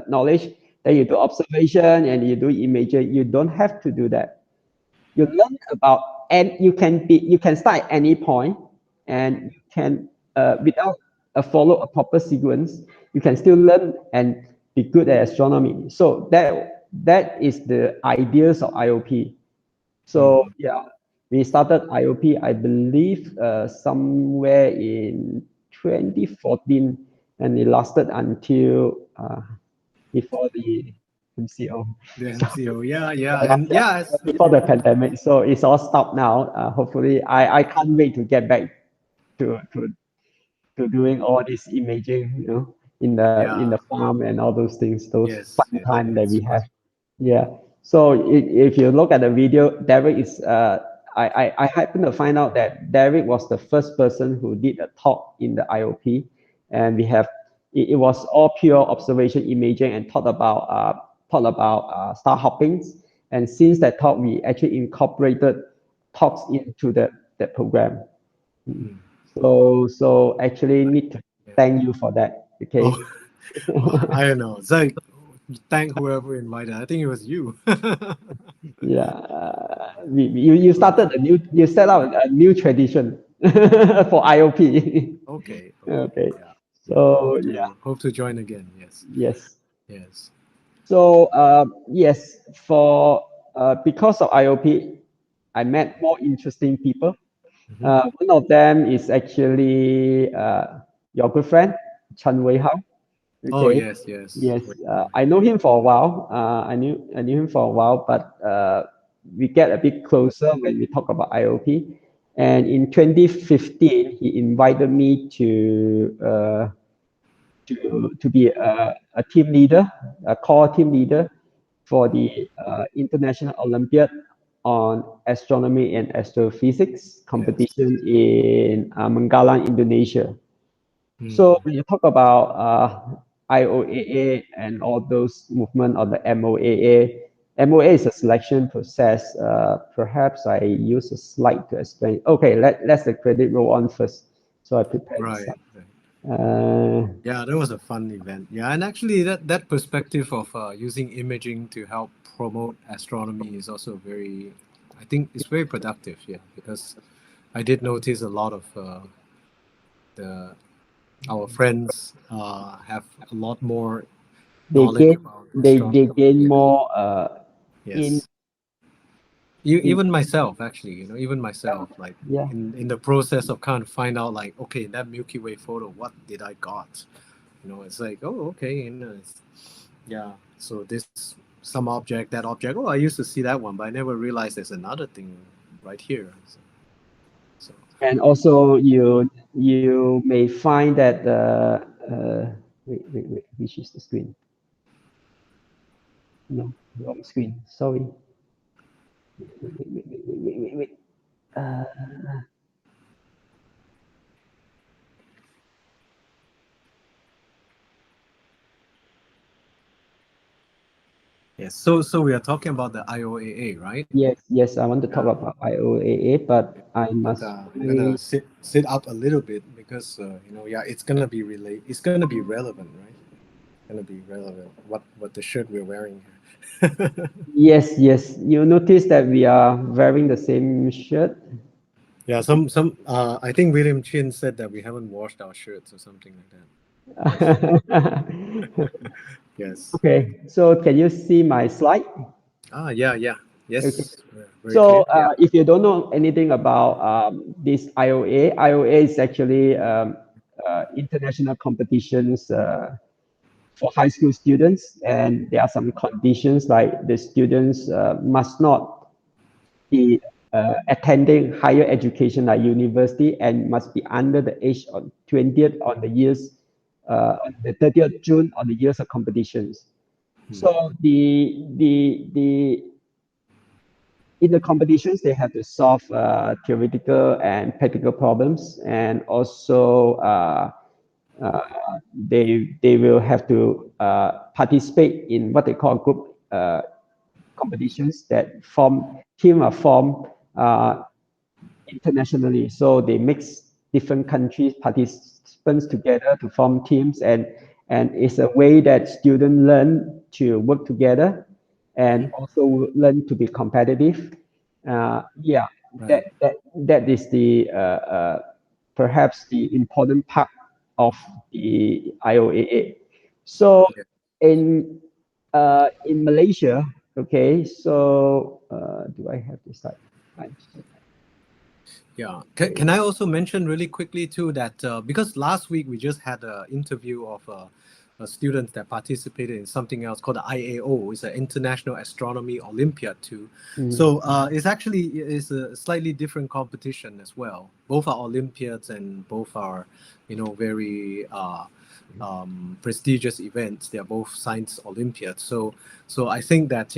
knowledge, then you do observation and you do imaging. You don't have to do that. You learn about, and you can start at any point, and you can without follow a proper sequence, you can still learn and be good at astronomy. So that is the ideas of IOP. So Mm. yeah, we started IOP, I believe, somewhere in 2014, and it lasted until before the MCO. The So MCO. Yeah, yeah, yeah, and yeah, before the pandemic. So it's all stopped now. Hopefully, I can't wait to get back to to to doing all this imaging, in the yeah. farm and all those things, those Yes, fun yes, time that yes. we have. Yeah. So if you look at the video, Derek is I happen to find out that Derek was the first person who did a talk in the IOP, and we have it was all pure observation imaging and taught about star hoppings. And since that talk, we actually incorporated talks into the program. Mm. So actually need to Yeah. thank you for that. Oh, Okay. well, I don't know. It's like thank whoever invited. I think it was you. Yeah. You started you set out a new tradition for IOP. Okay, okay, Okay. yeah, yeah. So yeah, Hope to join again. Yes, yes. yes. So yes, for because of IOP, I met more interesting people. Hmm. One of them is actually your good friend, Chan Wei Hao. Oh Okay. yes, yes. Yes, Wait, I know him for a while. I knew him for a while, but we get a bit closer when we talk about IOP. And in 2015, he invited me to be a team leader, a core team leader for the International Olympiad on Astronomy and Astrophysics Yes. competition in Manggalang, Indonesia. So Mm. when you talk about IOAA and all those movement of the MOAA, MOA is a selection process. Perhaps I use a slide to explain. Okay, let's the credit roll on first. So I prepare the Right. slide. Right. Uh, Yeah, that was a fun event. Yeah, and actually, that perspective of using imaging to help promote astronomy is also very, I think, it's very productive. Yeah, because I did notice a lot of the our friends have a lot more they knowledge gain about they astronomy. gain Yeah. more in Yes. in Even myself, actually, even myself, like yeah. in the process of kind of find out, like, okay, that Milky Way photo, what did I got? It's like, oh, okay, yeah. So this some object, that object. Oh, I used to see that one, but I never realized there's another thing right here. So And also you may find that wait, which is the screen? No, wrong screen. Sorry. Wait. Uh, yes. So we are talking about the IOAA, right? yes, I want to talk Yeah. about IOAA, but I But must I'm gonna find. sit up a little bit because yeah, it's gonna be It's gonna be relevant, right? Gonna be relevant. What the shirt we're wearing here. Yes. You notice that we are wearing the same shirt. Yeah. Some. I think William Chin said that we haven't washed our shirts or something like that. Yes. Yes. Okay, so can you see my slide? Ah. Yeah. Yeah. Okay. Yes. Very So clear. Yeah. if you don't know anything about this IOA is actually international competitions for high school students, and there are some conditions like the students must not be attending higher education like university and must be under the age of 20th on the years on the 30th June on the years of competitions. Hmm. So the in the competitions, they have to solve theoretical and practical problems, and also uh, they will have to participate in what they call group competitions that form team are formed uh, internationally. So they mix different countries participants together to form teams, and it's a way that students learn to work together and Hmm. also learn to be competitive. Yeah, Right. that is the perhaps the important part of the IOAA. So Yeah. in Malaysia, okay. So do I have this slide? Yeah. Can I also mention really quickly too that because last week we just had an interview of students that participated in something else called the IAO. It's an International Astronomy Olympiad too. Mm, So it's a slightly different competition as well. Both are Olympiads and both are, very prestigious events. They are both science Olympiads. So I think that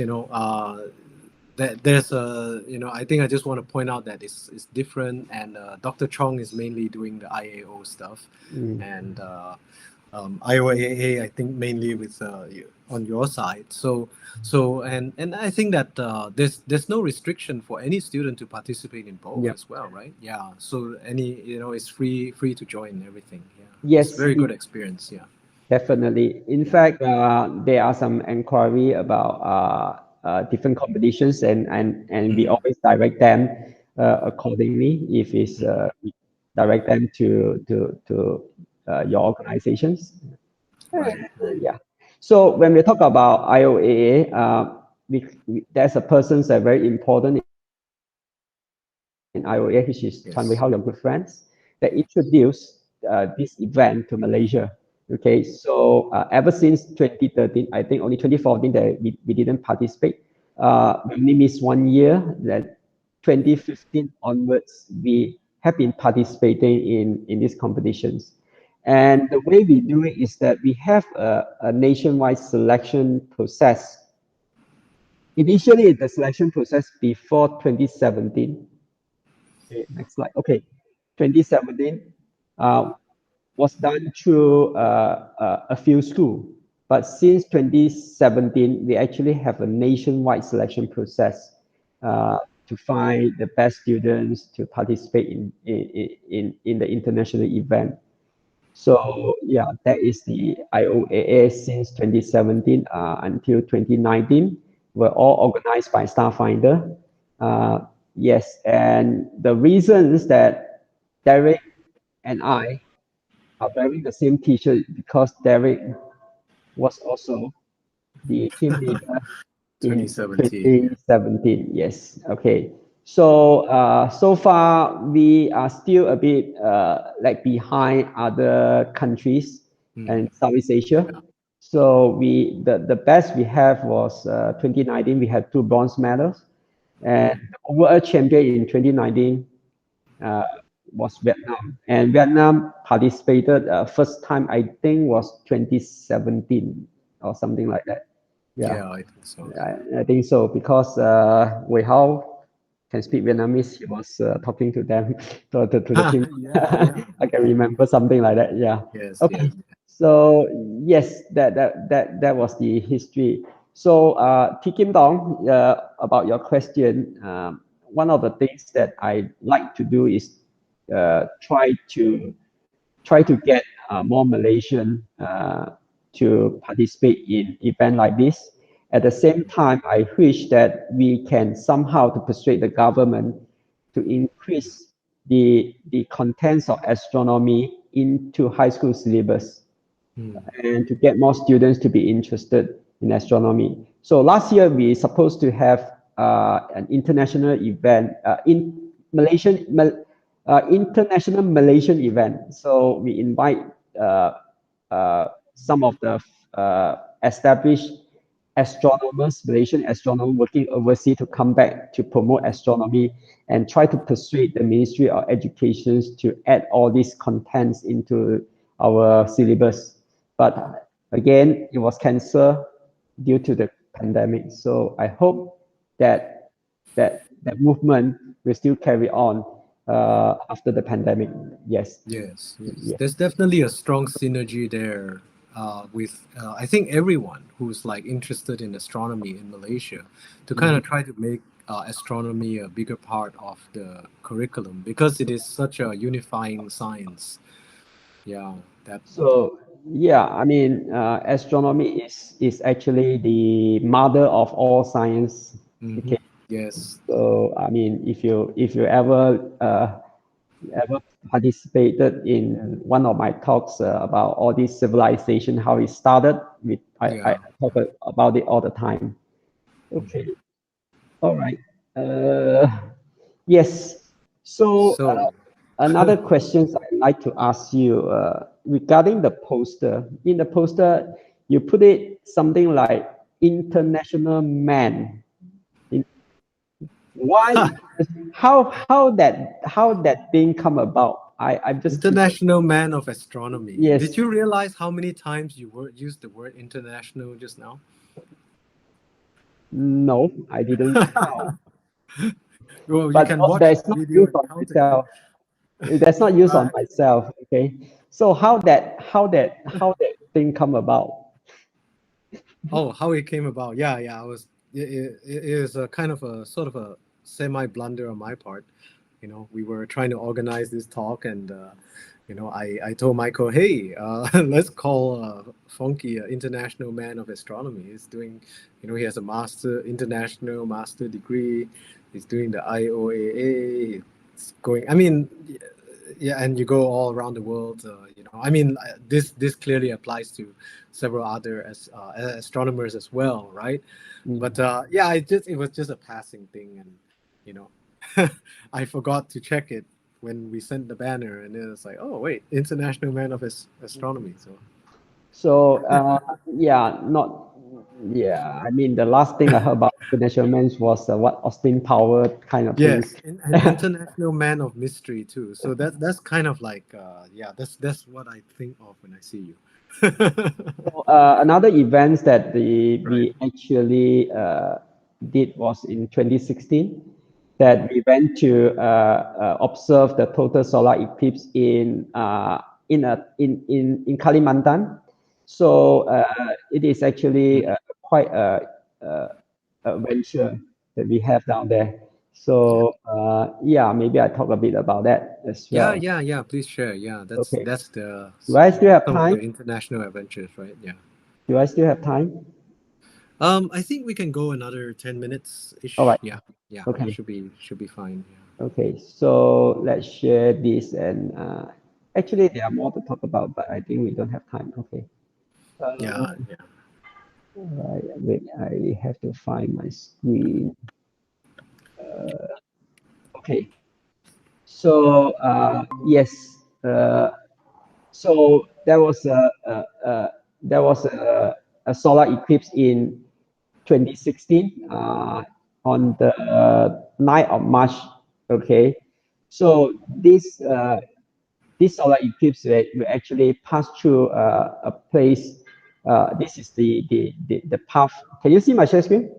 that there's a I think I just want to point out that it's different, and Dr. Chong is mainly doing the IAO stuff, mm. and IOAA I think mainly with on your side. And I think that there's no restriction for any student to participate in both Yeah. as well, right? Yeah. So any it's free to join and everything. Yeah. It's Yes, very good experience. Yeah. definitely. In fact, there are some inquiry about different competitions, and we Mm, always direct them accordingly. If it's mm. we direct them to your organizations. Right. Right. Yeah. So when we talk about IOAA, there's a person that's very important in IOA, which is Chan Wei Yes. Hao, your good friends, that introduced this event to Malaysia. Okay, so ever since 2013, I think only 2014 that we didn't participate. We only missed 1 year. That 2015 onwards, we have been participating in these competitions. And the way we do it is that we have a nationwide selection process. Initially, the selection process before 2017. Okay, next slide. Okay, 2017 uh, was done through a few schools. But since 2017, we actually have a nationwide selection process to find the best students to participate in the international event. So yeah, that is the IOAA since 2017 until 2019. Were all organized by Star-finder. Yes, and the reason is that Derek and I are wearing the same T-shirt because Derek was also the team leader in 2017. Yeah. 2017. Yes. Okay. So so far we are still a bit like behind other countries and Southeast Asia. So the best we have was 2019. We had two bronze medals, and the overall champion in 2019 uh, was Vietnam. And Vietnam participated first time I think was 2017 or something like that. Yeah. Yeah, I think so. I think so because Wei Hao can speak Vietnamese. He was talking to them, to the team. Yeah, yeah. I can remember something like that. Yeah. Yes, Okay. yes. So yes, that was the history. So Thi Kim Dong, about your question, one of the things that I like to do is try to get more Malaysian to participate in event like this. At the same time, I wish that we can somehow to persuade the government to increase the contents of astronomy into high school syllabus and to get more students to be interested in astronomy. So last year we supposed to have an international event in Malaysian international Malaysian event. So we invite some of the established astronomers, Malaysian astronomers working overseas to come back to promote astronomy and try to persuade the Ministry of Education to add all these contents into our syllabus. But again, it was cancelled due to the pandemic. So I hope that movement will still carry on after the pandemic. Yes. Yes, yes. Yes. There's definitely a strong synergy there with I think everyone who's like interested in astronomy in Malaysia to kind of try to make astronomy a bigger part of the curriculum because it is such a unifying science. Yeah, that. So yeah, I mean, astronomy is actually the mother of all science. Hmm. Okay, Yes. so I mean, if you ever participated in one of my talks about all this civilization, how it started, I Yeah. talk about it all the time. Okay, all right. Uh, yes. So So. another question I'd like to ask you regarding the poster. In the poster, you put it something like international man. In, why? How that thing come about? I'm just curious. International Man of Astronomy. Did Yes. you realize how many times you used the word international just now? No, I didn't count. Well, you But can watch there's the not video used and on count again. myself. That's not used on Right. myself. Okay. So how that thing come about? Oh, how it came about. Yeah, yeah. I was. It is a kind of a sort of a semi blunder on my part. We were trying to organize this talk, and I told Michael, hey, let's call Fongky International Man of Astronomy. He's doing, he has a international master degree. He's doing the IOAA. It's going. I mean, yeah, and you go all around the world. I mean, this clearly applies to several other astronomers as well, right? But Mm. yeah, it was just a passing thing, and you know, I forgot to check it when we sent the banner, and it was like, oh wait, International Man of Astronomy. So So yeah, not. Yeah, I mean, the last thing I heard about international men was what Austin Power kind of things. Yes, an international man of mystery too. So that's kind of like yeah, that's what I think of when I see you. So, another events that Right. we actually did was in 2016, that we went to observe the total solar eclipse in Kalimantan. So it is actually quite a venture that we have down there. Yeah. So yeah, maybe I talk a bit about that as Yeah, well. yeah, yeah. Please share. Yeah, Okay. that's the Do I still have some of time? the international adventures, right? Yeah. Do I still have time? I think we can go another 10 minutes All ish. right. Yeah, yeah. Okay. Should be fine. Okay. So let's share this, and actually there are more to talk about, but I think we don't have time. Okay. Yeah, Uh, yeah, all right. Wait, I have to find my screen. Okay. So yes. So there was there was a solar eclipse in 2016 on the 9th of March. Okay, so this solar eclipse will actually pass through a place. This is the path. Can you see my share screen?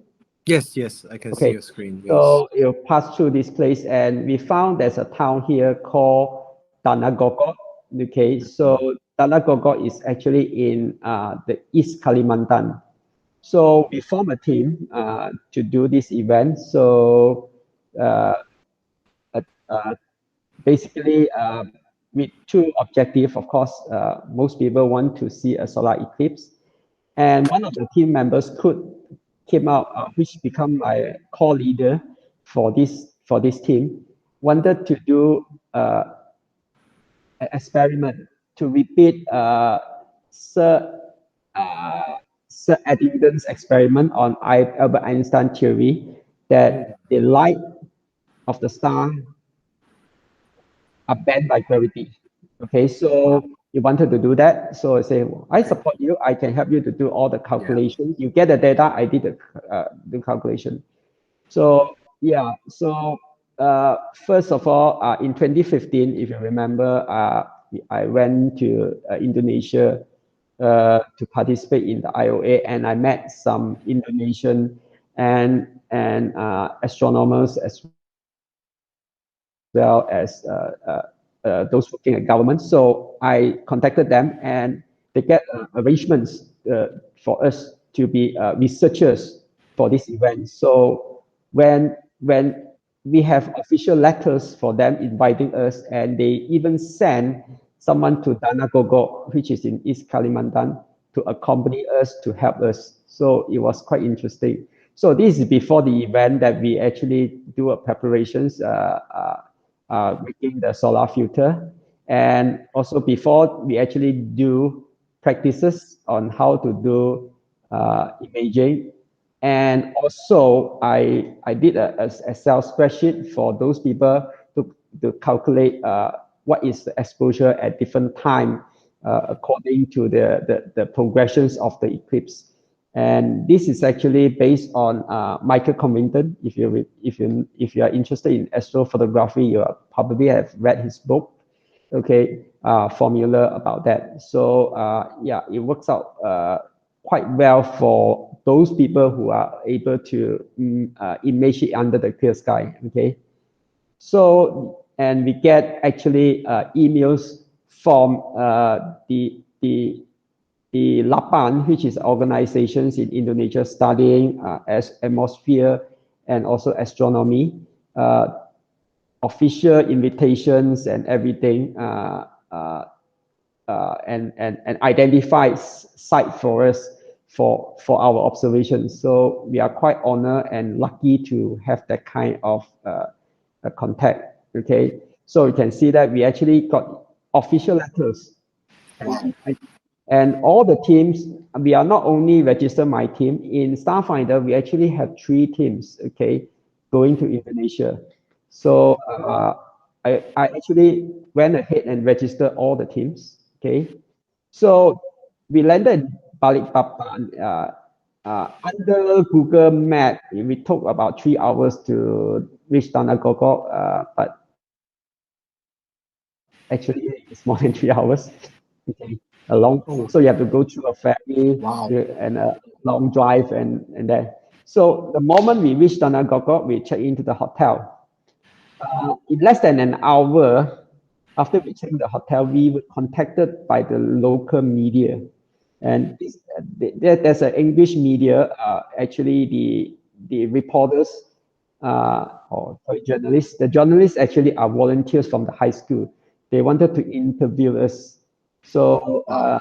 yes, yes. I can see Okay, your screen. Yes. so you pass through this place, and we found there's a town here called Tanagogot. Okay, so Tanagogot is actually in the East Kalimantan. So we form a team to do this event. So uh, uh, uh, basically, with two objectives, of course, most people want to see a solar eclipse, and one of the team members could came out, which become my core leader for this team, wanted to do an experiment to repeat Sir Sir Eddington's experiment on Albert Einstein theory that the light of the star are bent by gravity. Okay, Wow. so you wanted to do that. So I say, well, I Okay. support you. I can help you to do all the Yeah. calculations. You get the data. I did the calculation. So yeah, so first of all, in 2015, if you remember, I went to Indonesia to participate in the IOA, and I met some Indonesian and astronomers as well as those working at government. So I contacted them, and they get arrangements for us to be researchers for this event. So when we have official letters for them inviting us, and they even send someone to Danagogo, which is in East Kalimantan, to accompany us to help us. So it was quite interesting. So this is before the event that we actually do a preparations, making the solar filter, and also before we actually do practices on how to do imaging. And also, I did a Excel spreadsheet for those people to calculate what is the exposure at different time according to the progressions of the eclipse. And this is actually based on Michael Covington. If you are interested in astrophotography, you probably have read his book. Okay, formula about that. So yeah, it works out quite well for those people who are able to image it under the clear sky. Okay, so and we get actually emails from the LAPAN, which is organizations in Indonesia studying as atmosphere and also astronomy. Official invitations and everything, and identifies site for us for our observations. So we are quite honored and lucky to have that kind of contact. Okay, so you can see that we actually got official letters. And all the teams, we are not only register my team in Starfinder, we actually have three teams, okay, going to Indonesia. So I actually went ahead and registered all the teams, okay. So we landed in Balikpapan under Google Map, we took about 3 hours to reach Tanah Gogok, but actually it's more than 3 hours. Okay, a long. Oh, So you have to go through a ferry wow. and a long drive and then. So the moment we reached Tanah Gogok, we check into the hotel. In less than an hour after reaching the hotel, we were contacted by the local media, and there's an English media. Actually, the reporters or sorry, journalists. The journalists actually are volunteers from the high school. They wanted to interview us. So Wow.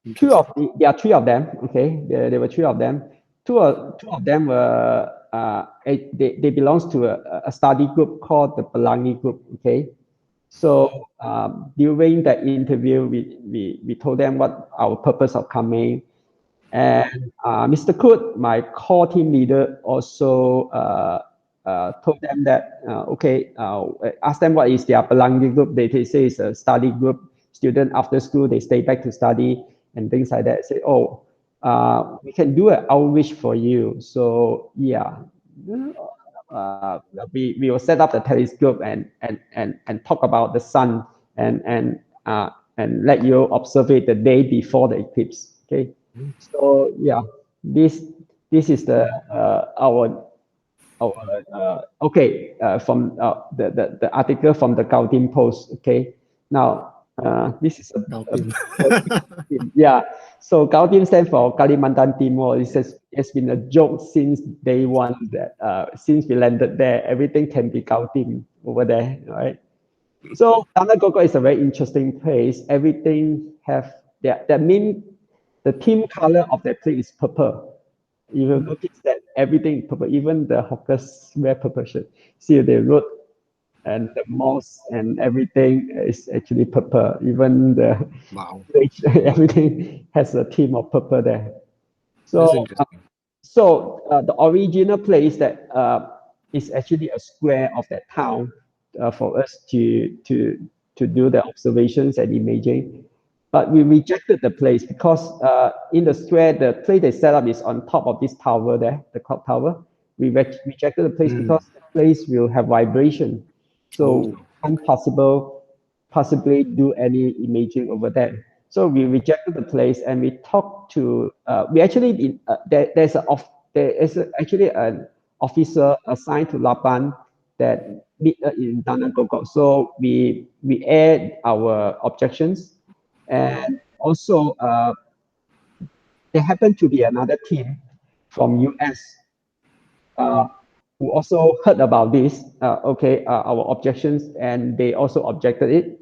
Interesting. there are three of them. Okay, there were three of them. Two of them were they belongs to a study group called the Pelangi group. Okay, so during that interview, we told them what our purpose of coming, and Mr. Kut, my core team leader, also told them that okay, ask them what is their Pelangi group. They say it's a study group. Student after school they stay back to study and things like that. Say, oh, we can do an outreach for you. So yeah, uh, we will set up the telescope and talk about the sun and let you observe it the day before the eclipse. Okay, so yeah, this this is the our okay from the article from the Gaudim Post. Okay, now this is a Helping. yeah. So Gaudim stands for Kalimantan Timor. It's been a joke since day one that since we landed there, everything can be Gaudim over there, right? So Tanah Gogok is a very interesting place. Everything have that mean the theme color of that place is purple. You will notice that everything is purple, even the hawkers wear purple shirt. See the road and the malls and everything is actually purple. Even the Wow. everything has a theme of purple there. That's So interesting. the original place that is actually a square of that town for us to do the observations and imaging. But we rejected the place because in the square, the place they set up is on top of this tower there, the clock tower. We rejected the place Mm. because the place will have vibration. So Oh, can't possibly do any imaging over there. So we rejected the place and we talked to we actually actually an officer assigned to Lapan that meet in Tanah Gogok. So we aired our objections, and also there happened to be another team from US uh, who also heard about this, okay, our objections, and they also objected it.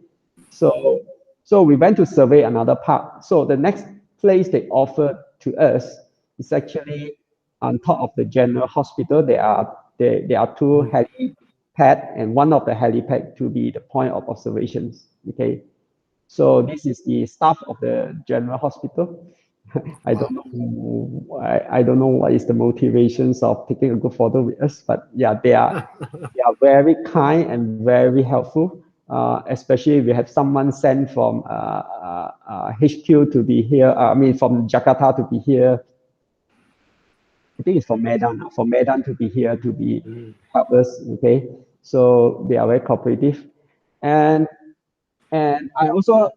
So, so we went to survey another part. So the next place they offered to us is actually on top of the general hospital. There are two mm. helipad, and one of the helipad to be the point of observations. Okay, so this is the staff of the general hospital. I don't Wow. know. I don't know what is the motivations of taking a good photo with us, but yeah, they are very kind and very helpful. Especially if we have someone sent from HQ to be here. I mean, from Jakarta to be here. I think it's from Medan to be here to be Mm. help us. Okay, so they are very cooperative, and I also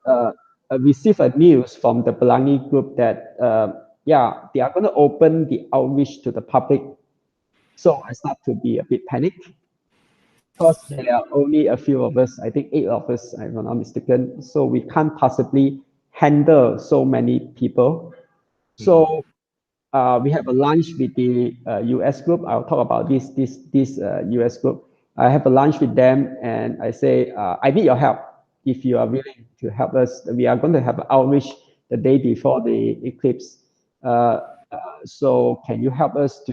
received a news from the Pelangi group that yeah, they are going to open the outreach to the public. So I start to be a bit panicked because there are only a few of us. I think eight of us, if I'm not mistaken. So we can't possibly handle so many people. Mm. So we have a lunch with the US group. I'll talk about this US group. I have a lunch with them, and I say, I need your help. If you are willing to help us, we are going to have an outreach the day before the eclipse. Uh, so can you help us to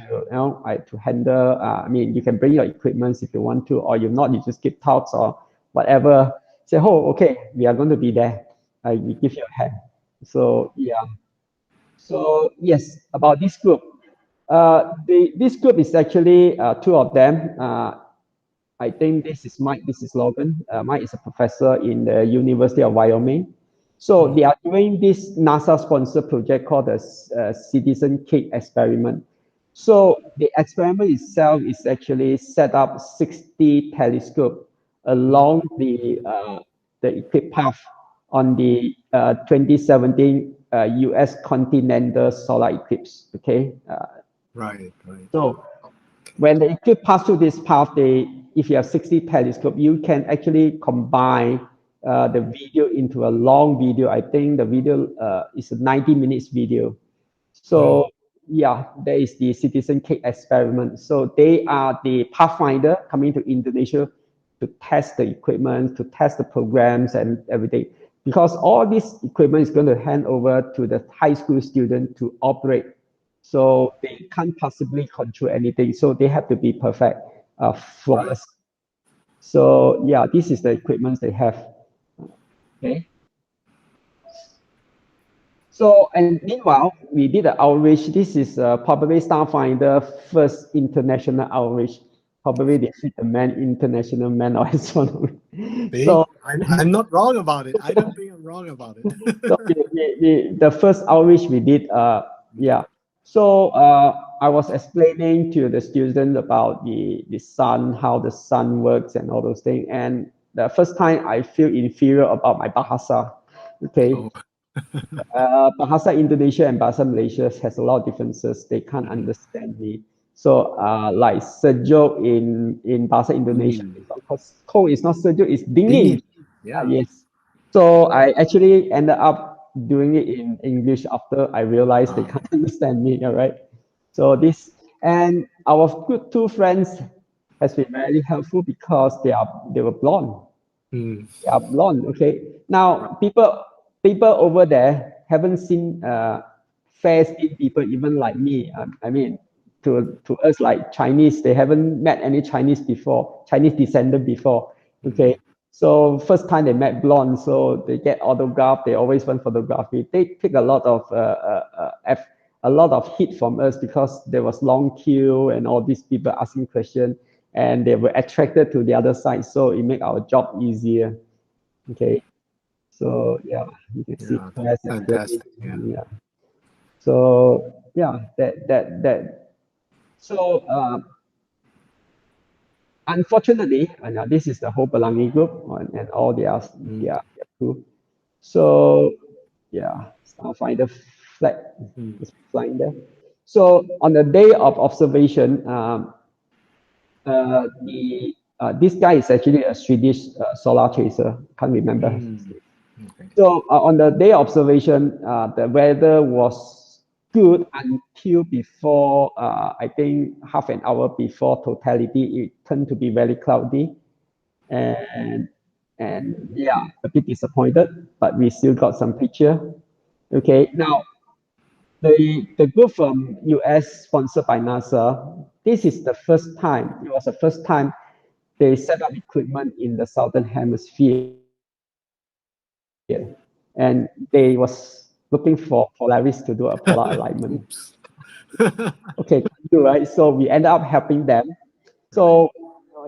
to handle? I mean, you can bring your equipments if you want to, or if not, you just give talks or whatever. Say, oh, okay, we are going to be there. We give you a hand. So yeah, so yes, about this group. This group is actually two of them. I think this is Mike, this is Logan. Mike is a professor in the University of Wyoming. So they are doing this NASA-sponsored project called the Citizen Cake Experiment. So the experiment itself is actually set up 60 telescope along the eclipse path on the 2017 U.S. continental solar eclipse. Okay. Right. So when the eclipse pass through this path, if you have 60 telescope, you can actually combine the video into a long video. I think the video is a 90 minutes video. So yeah, there is the Citizen Cake Experiment. So they are the pathfinder coming to Indonesia to test the equipment, to test the programs and everything. Because all this equipment is going to hand over to the high school student to operate. So they can't possibly control anything. So they have to be perfect, flawless. So yeah, this is the equipment they have. Okay. So, and meanwhile, we did an outreach. This is probably Star-finder first international outreach. Probably they fit the international man of astronomy. See, So, I'm not wrong about it. I don't think I'm wrong about it. so the first outreach we did, yeah. So I was explaining to the student about the sun, how the sun works and all those things. And the first time I feel inferior about my bahasa. Okay. Oh. Bahasa Indonesia and Bahasa Malaysia has a lot of differences. They can't understand me. So like sejuk in Bahasa Indonesia, cold is not sejuk, it's dingin. Dingin. Yeah. Yes. So I actually ended up doing it in English after I realized they can't understand me. All right. So this, and our good two friends has been very helpful because they were blonde. Mm. They are blonde. Okay. Now people over there haven't seen fair-skinned people even like me. I mean, to us like Chinese, they haven't met any Chinese before, Chinese descendant before. Okay. So first time they met blonde, so they get autograph. They always want photography. They take a lot of heat from us because there was long queue and all these people asking questions, and they were attracted to the other side. So it make our job easier. Okay. So yeah, you can see Yeah, class and fantastic. Yeah. yeah. So yeah, that. So unfortunately, this is the whole Pelangi group and all their group. So yeah, Starfinder flag is flying there. So on the day of observation, this guy is actually a Swedish solar chaser. Can't remember his name. Okay. So on the day observation, the weather was good until before, I think half an hour before totality, it turned to be very cloudy. And yeah, a bit disappointed, but we still got some picture. Okay, now the group from US sponsored by NASA, this is the first time, it was the first time they set up equipment in the southern hemisphere. And they was looking for Polaris to do a polar alignment. Oops. Okay, right? So we end up helping them. Right. So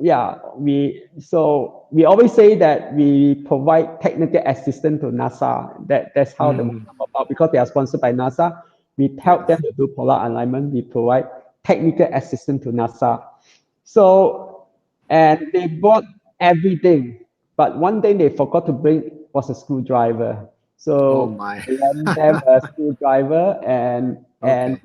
yeah, we always say that we provide technical assistance to NASA. That's how the work come about because they are sponsored by NASA. We help Yes. them to do polar alignment. We provide technical assistance to NASA. So and they bought everything, but one thing they forgot to bring was a screwdriver. Oh So my. we lend them a screwdriver Okay.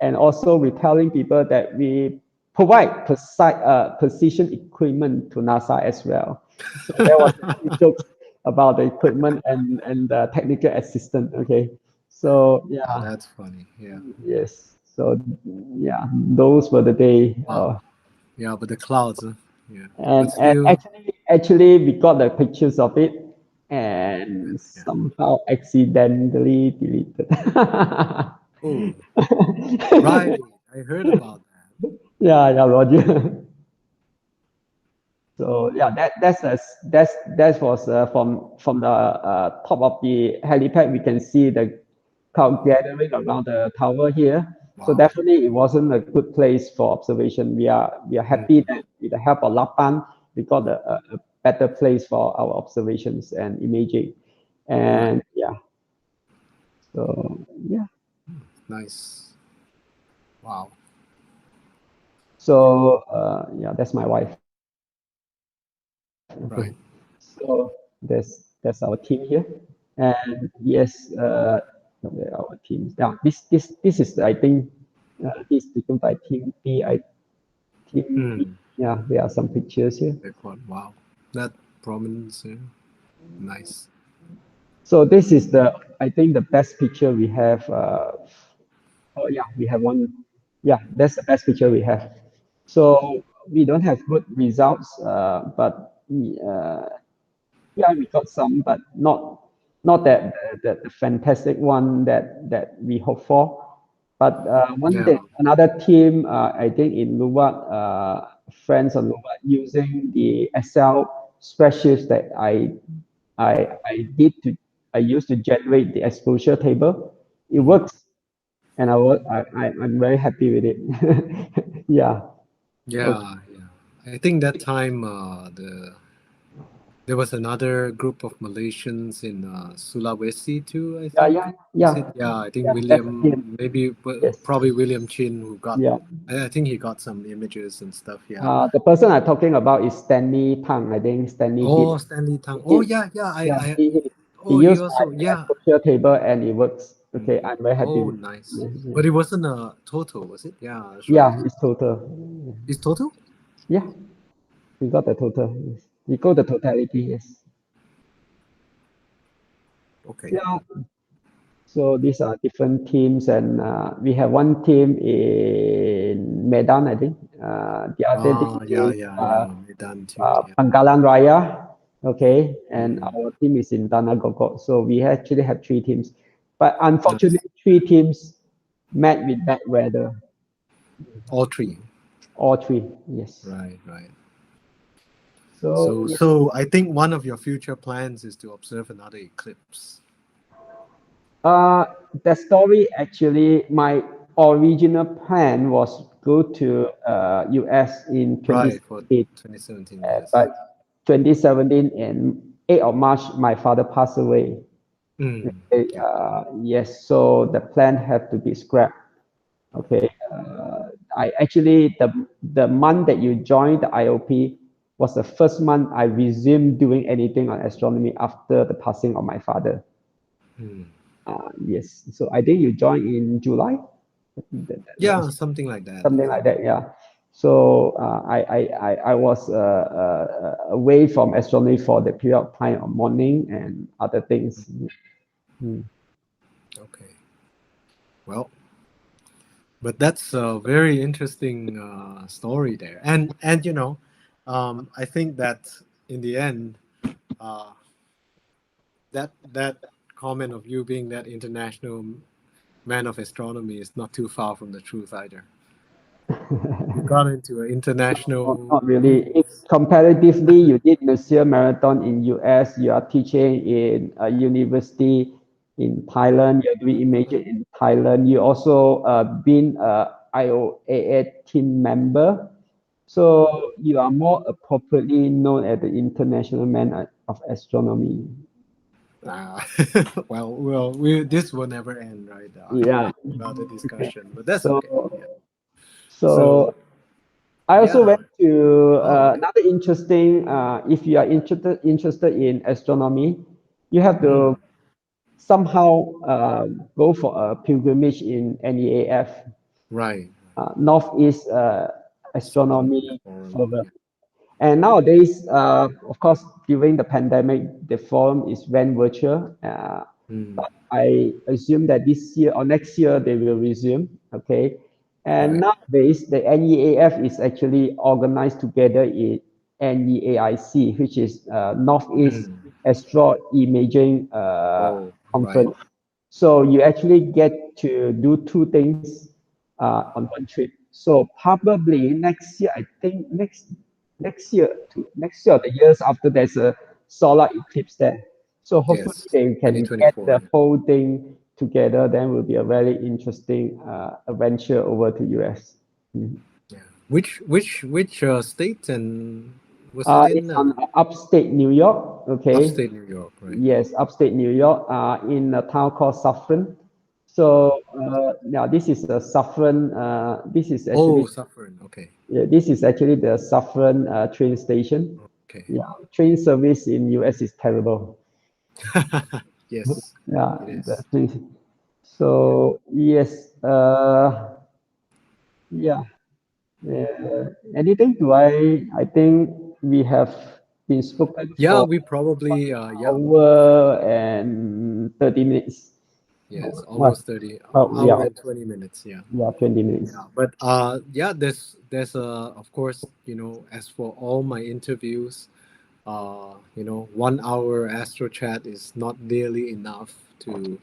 and also we're telling people that we provide precision equipment to NASA as well. So there was a few jokes about the equipment and the technical assistant. Okay, so Oh, yeah, that's funny. Yeah. yes. So yeah, those were the day. Wow. Yeah, but the clouds. Yeah. But And still. actually we got the pictures of it and Yeah. somehow accidentally deleted. Oh, right. I heard about that. Yeah, Roger. So yeah, that was from the top of the helipad. We can see the crowd gathering around the tower here. So Wow. definitely, it wasn't a good place for observation. We are happy that with the help of Lapan, we got a better place for our observations and imaging. And yeah, so yeah. Nice. Wow. So yeah, that's my wife. Okay, Right. so that's our team here, and yes, our teams. Yeah, this is I think this taken by team B. Team B. Hmm. Yeah, there are some pictures here. That one. Wow. That prominence. Yeah. Nice. So this is the I think the best picture we have. Oh yeah, we have one. Yeah, that's the best picture we have. So we don't have good results, but yeah, we got some, but not that fantastic one that we hope for. But Yeah. another team, I think in Luwak, friends on Luwak using the Excel spreadsheets that I did to I used to generate the exposure table. It Hmm. works, and I'm very happy with it. Yeah. Okay. Yeah. Yeah. I think that time there was another group of Malaysians in Sulawesi too, I Yeah, think. yeah, Was yeah, it? Yeah, I think yeah. That's the team. William, maybe Yes. probably William Chin who got, Yeah. I think he got some images and stuff. Yeah. The person I'm talking about is Stanley Tang. I think Stanley Oh, did. Stanley Tang. Oh, did yeah, yeah. yeah, he Oh, he used my also, yeah. exposure table and it works. Okay, Mm. I'm very happy Oh, with nice. it. Yeah, But it wasn't a total, was it? Yeah, that's right. yeah, it's total. It's total? Yeah, we got the total. Yes. We got the totality. Yes. Okay. Yeah. So these are different teams, and we have one team in Medan, I think. The other team Ah, yeah, is yeah, yeah. Medan too. Yeah. Pangkalan Raya, okay, and Mm. our team is in Tanah Gogok. So we actually have three teams, but Nice. unfortunately, three teams met with bad weather. All three. All three, yes. Right, right. So So, yeah, so I think one of your future plans is to observe another eclipse. uh, the story actually, my original plan was go to US in Right, for 2017, 2017, yes. but 2017 and 8th of March, my father passed away. Mm. Okay, Yeah. yes, so the plan had to be scrapped. Okay, I actually the month that you joined the IOP was the first month I resumed doing anything on astronomy after the passing of my father. Mm. Yes, so I think you joined in July. That Yeah, was something like that, I something think. like that. Yeah. So I was away from astronomy for the period of time of mourning and other things. Mm. Okay. Well, but that's a very interesting story there, and I think that in the end, uh, that comment of you being that international man of astronomy is not too far from the truth either. You got into an international Not really. If meetings. comparatively, you did Monsieur Marathon in US, you are teaching in a university in Thailand, you're doing imaging in Thailand. You also been a IOAA team member. So you are more appropriately known as the international man of astronomy. Uh, this will never end, right? Yeah. About the Okay. discussion, but that's So okay. Yeah. so So I also yeah. went to Oh, okay. another interesting. If you are interested in astronomy, you have to Mm. somehow go for a pilgrimage in NEAF, Right. Northeast Astronomical Astronomy forum. Forum. Yeah. And nowadays, of course, during the pandemic, the forum is went virtual. Mm. But I assume that this year or next year they will resume. Okay. And Right. nowadays, the NEAF is actually organized together in NEAIC, which is Northeast Mm. Astro Imaging Oh, right. Conference. So you actually get to do two things on one trip. So probably next year, I think next year, or the years after, there's a solar eclipse there. So hopefully Yes. they can get 2024. the Yeah. whole thing together. Then will be a very interesting adventure over to US. Mhm. Yeah. Which state and Was it in It's on upstate New York. Okay. upstate New York, right? Yes, upstate New York, in a town called Suffern. So now this is a Suffern. Oh, Suffern. Okay. This is actually the Suffern train station. Okay. Yeah, train service in US is terrible. Yes, Yeah, it is. Yeah. so yes, yeah. Anything? Do I think we have been spoken Yeah, for we probably yeah, hour and 30 minutes. yes, What? almost 30 Oh, hour yeah, and 20 minutes. Yeah. yeah, 20 minutes. Yeah, but yeah, there's of course, as for all my interviews, 1 hour astro chat is not nearly enough to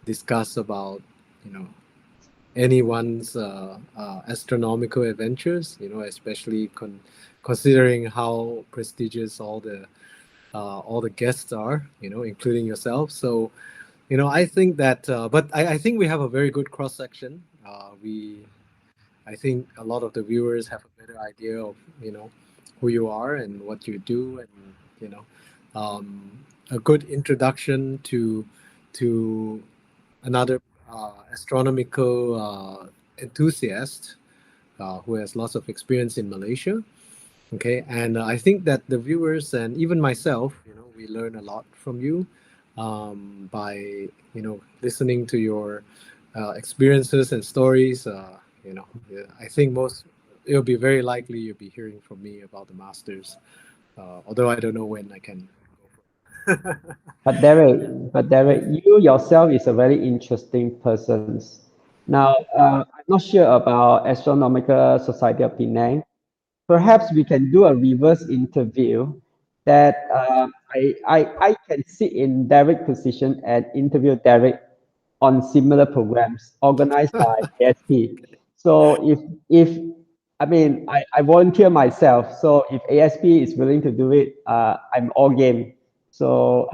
discuss about, you know, anyone's astronomical adventures, especially considering how prestigious all the guests are, including yourself. So, I think that, but I think we have a very good cross section. I think a lot of the viewers have a better idea of, who you are and what you do, and you know, a good introduction to another astronomical enthusiast who has lots of experience in Malaysia. Okay, and I think that the viewers and even myself, we learn a lot from you by listening to your experiences and stories. Yeah, I think it'll be very likely you'll be hearing from me about the masters, although I don't know when I can go for. But Derek, you yourself is a very interesting person. Now, I'm not sure about Astronomical Society of Penang. Perhaps we can do a reverse interview that I can sit in Derek's position and interview Derek on similar programs organized by ASP. So if I mean I volunteer myself. So if ASP is willing to do it, I'm all game. So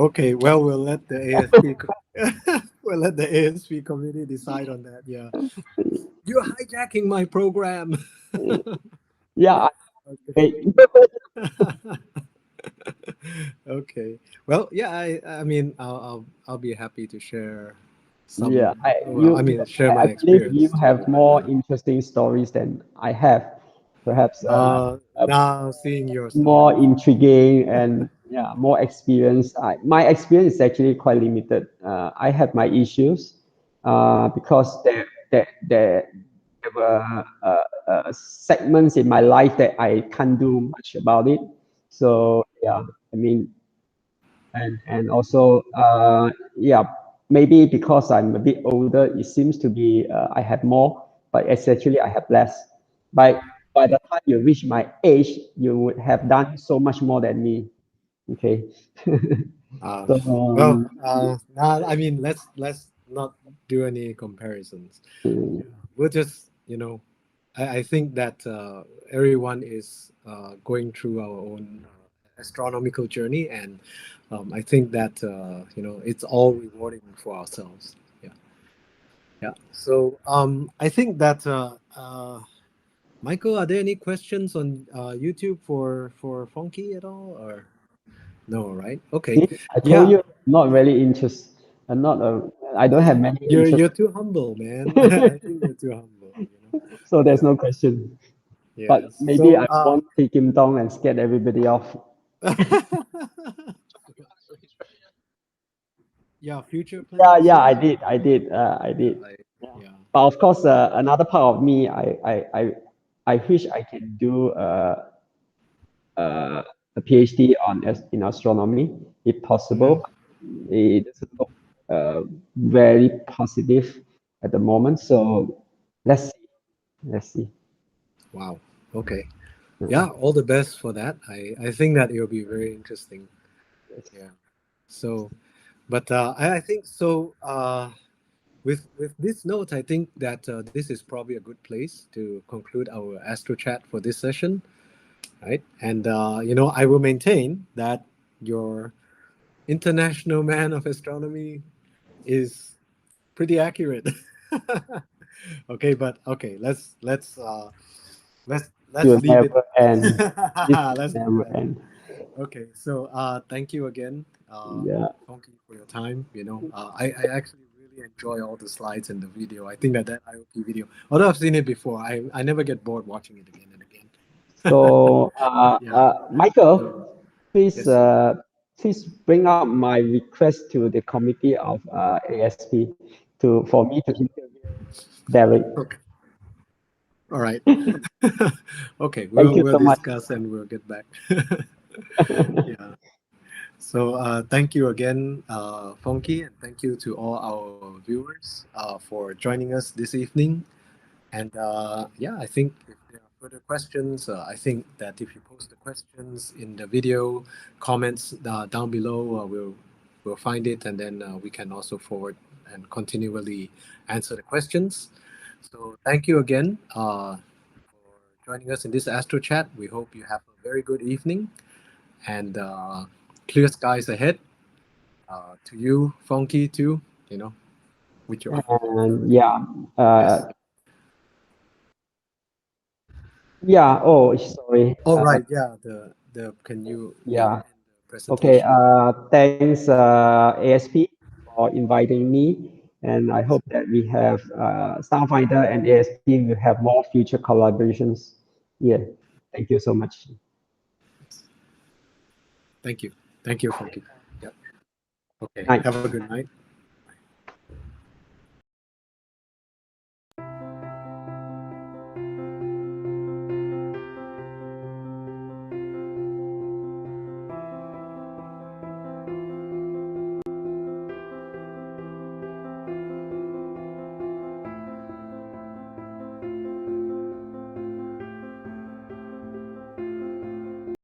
Okay, well, we'll let the ASP we'll let the ASP committee decide on that. Yeah, you're hijacking my program. yeah, Okay. I, Okay. Well, yeah. I mean, I'll be happy to share yeah, some. Well, I mean, share my I believe you experience too. have But more interesting stories than I have. Perhaps now seeing your more stories. intriguing and yeah, more experience. My experience is actually quite limited. I have my issues because there were segments in my life that I can't do much about it. So yeah, I mean, and also yeah, maybe because I'm a bit older, it seems to be I have more, but essentially I have less. By the time you reach my age, you would have done so much more than me. Okay. Uh, So well, now I mean, let's not do any comparisons. Yeah. We'll just, I think that everyone is going through our own astronomical journey, and I think that it's all rewarding for ourselves. Yeah, yeah. So I think that Michael, are there any questions on YouTube for Funky at all, or no? Right? Okay. see, I told Yeah, you, not really interest. I'm not a. I don't have many interest. you're too humble, man. I think you're too humble. So there's Yeah. no question. But Yes. maybe So I won't take him down and scared everybody off. yeah, future Yeah, plans. yeah, Yeah. I Yeah, did. like yeah. But of course, another part of me, I wish I can do a PhD in astronomy, if Mhm. possible. It doesn't look very positive at the moment. So let's see. Let's see. Wow. Okay. Yeah, all the best for that. I think that it'll be very interesting. Yeah. So, but I think so. With this note, I think that this is probably a good place to conclude our Astro Chat for this session, right? And I will maintain that your international man of astronomy is pretty accurate. Okay, but okay, let's let's will leave it. never end. This will Let's leave never that. end. Okay, so thank you again, Yeah. Funky, for your time. I actually really enjoy all the slides and the video. I think that IOP video, although I've seen it before, I never get bored watching it again and again. So, Yeah. So Michael, please, yes. please bring up my request to the committee of ASP to for me to interview Derek. Okay. All right. Okay, Thank you we'll so much. discuss and we'll get back. Yeah. So thank you again, Funky, and thank you to all our viewers for joining us this evening. And yeah, I think if there are further questions, I think that if you post the questions in the video comments down below, we'll find it, and then we can also forward and continually answer the questions. So thank you again for joining us in this Astro Chat. We hope you have a very good evening and clear skies ahead. To you, Funky, too. You know, with your And yeah, yes. yeah. Oh, sorry. Oh right, yeah. The can you Yeah. end the Okay. presentation? Thanks, ASP, for inviting me, and I hope that we have Starfinder and ASP will have more future collaborations. Yeah. Thank you so much. Thank you, thank you, Funky. Yeah. Okay. Night. Have a good night.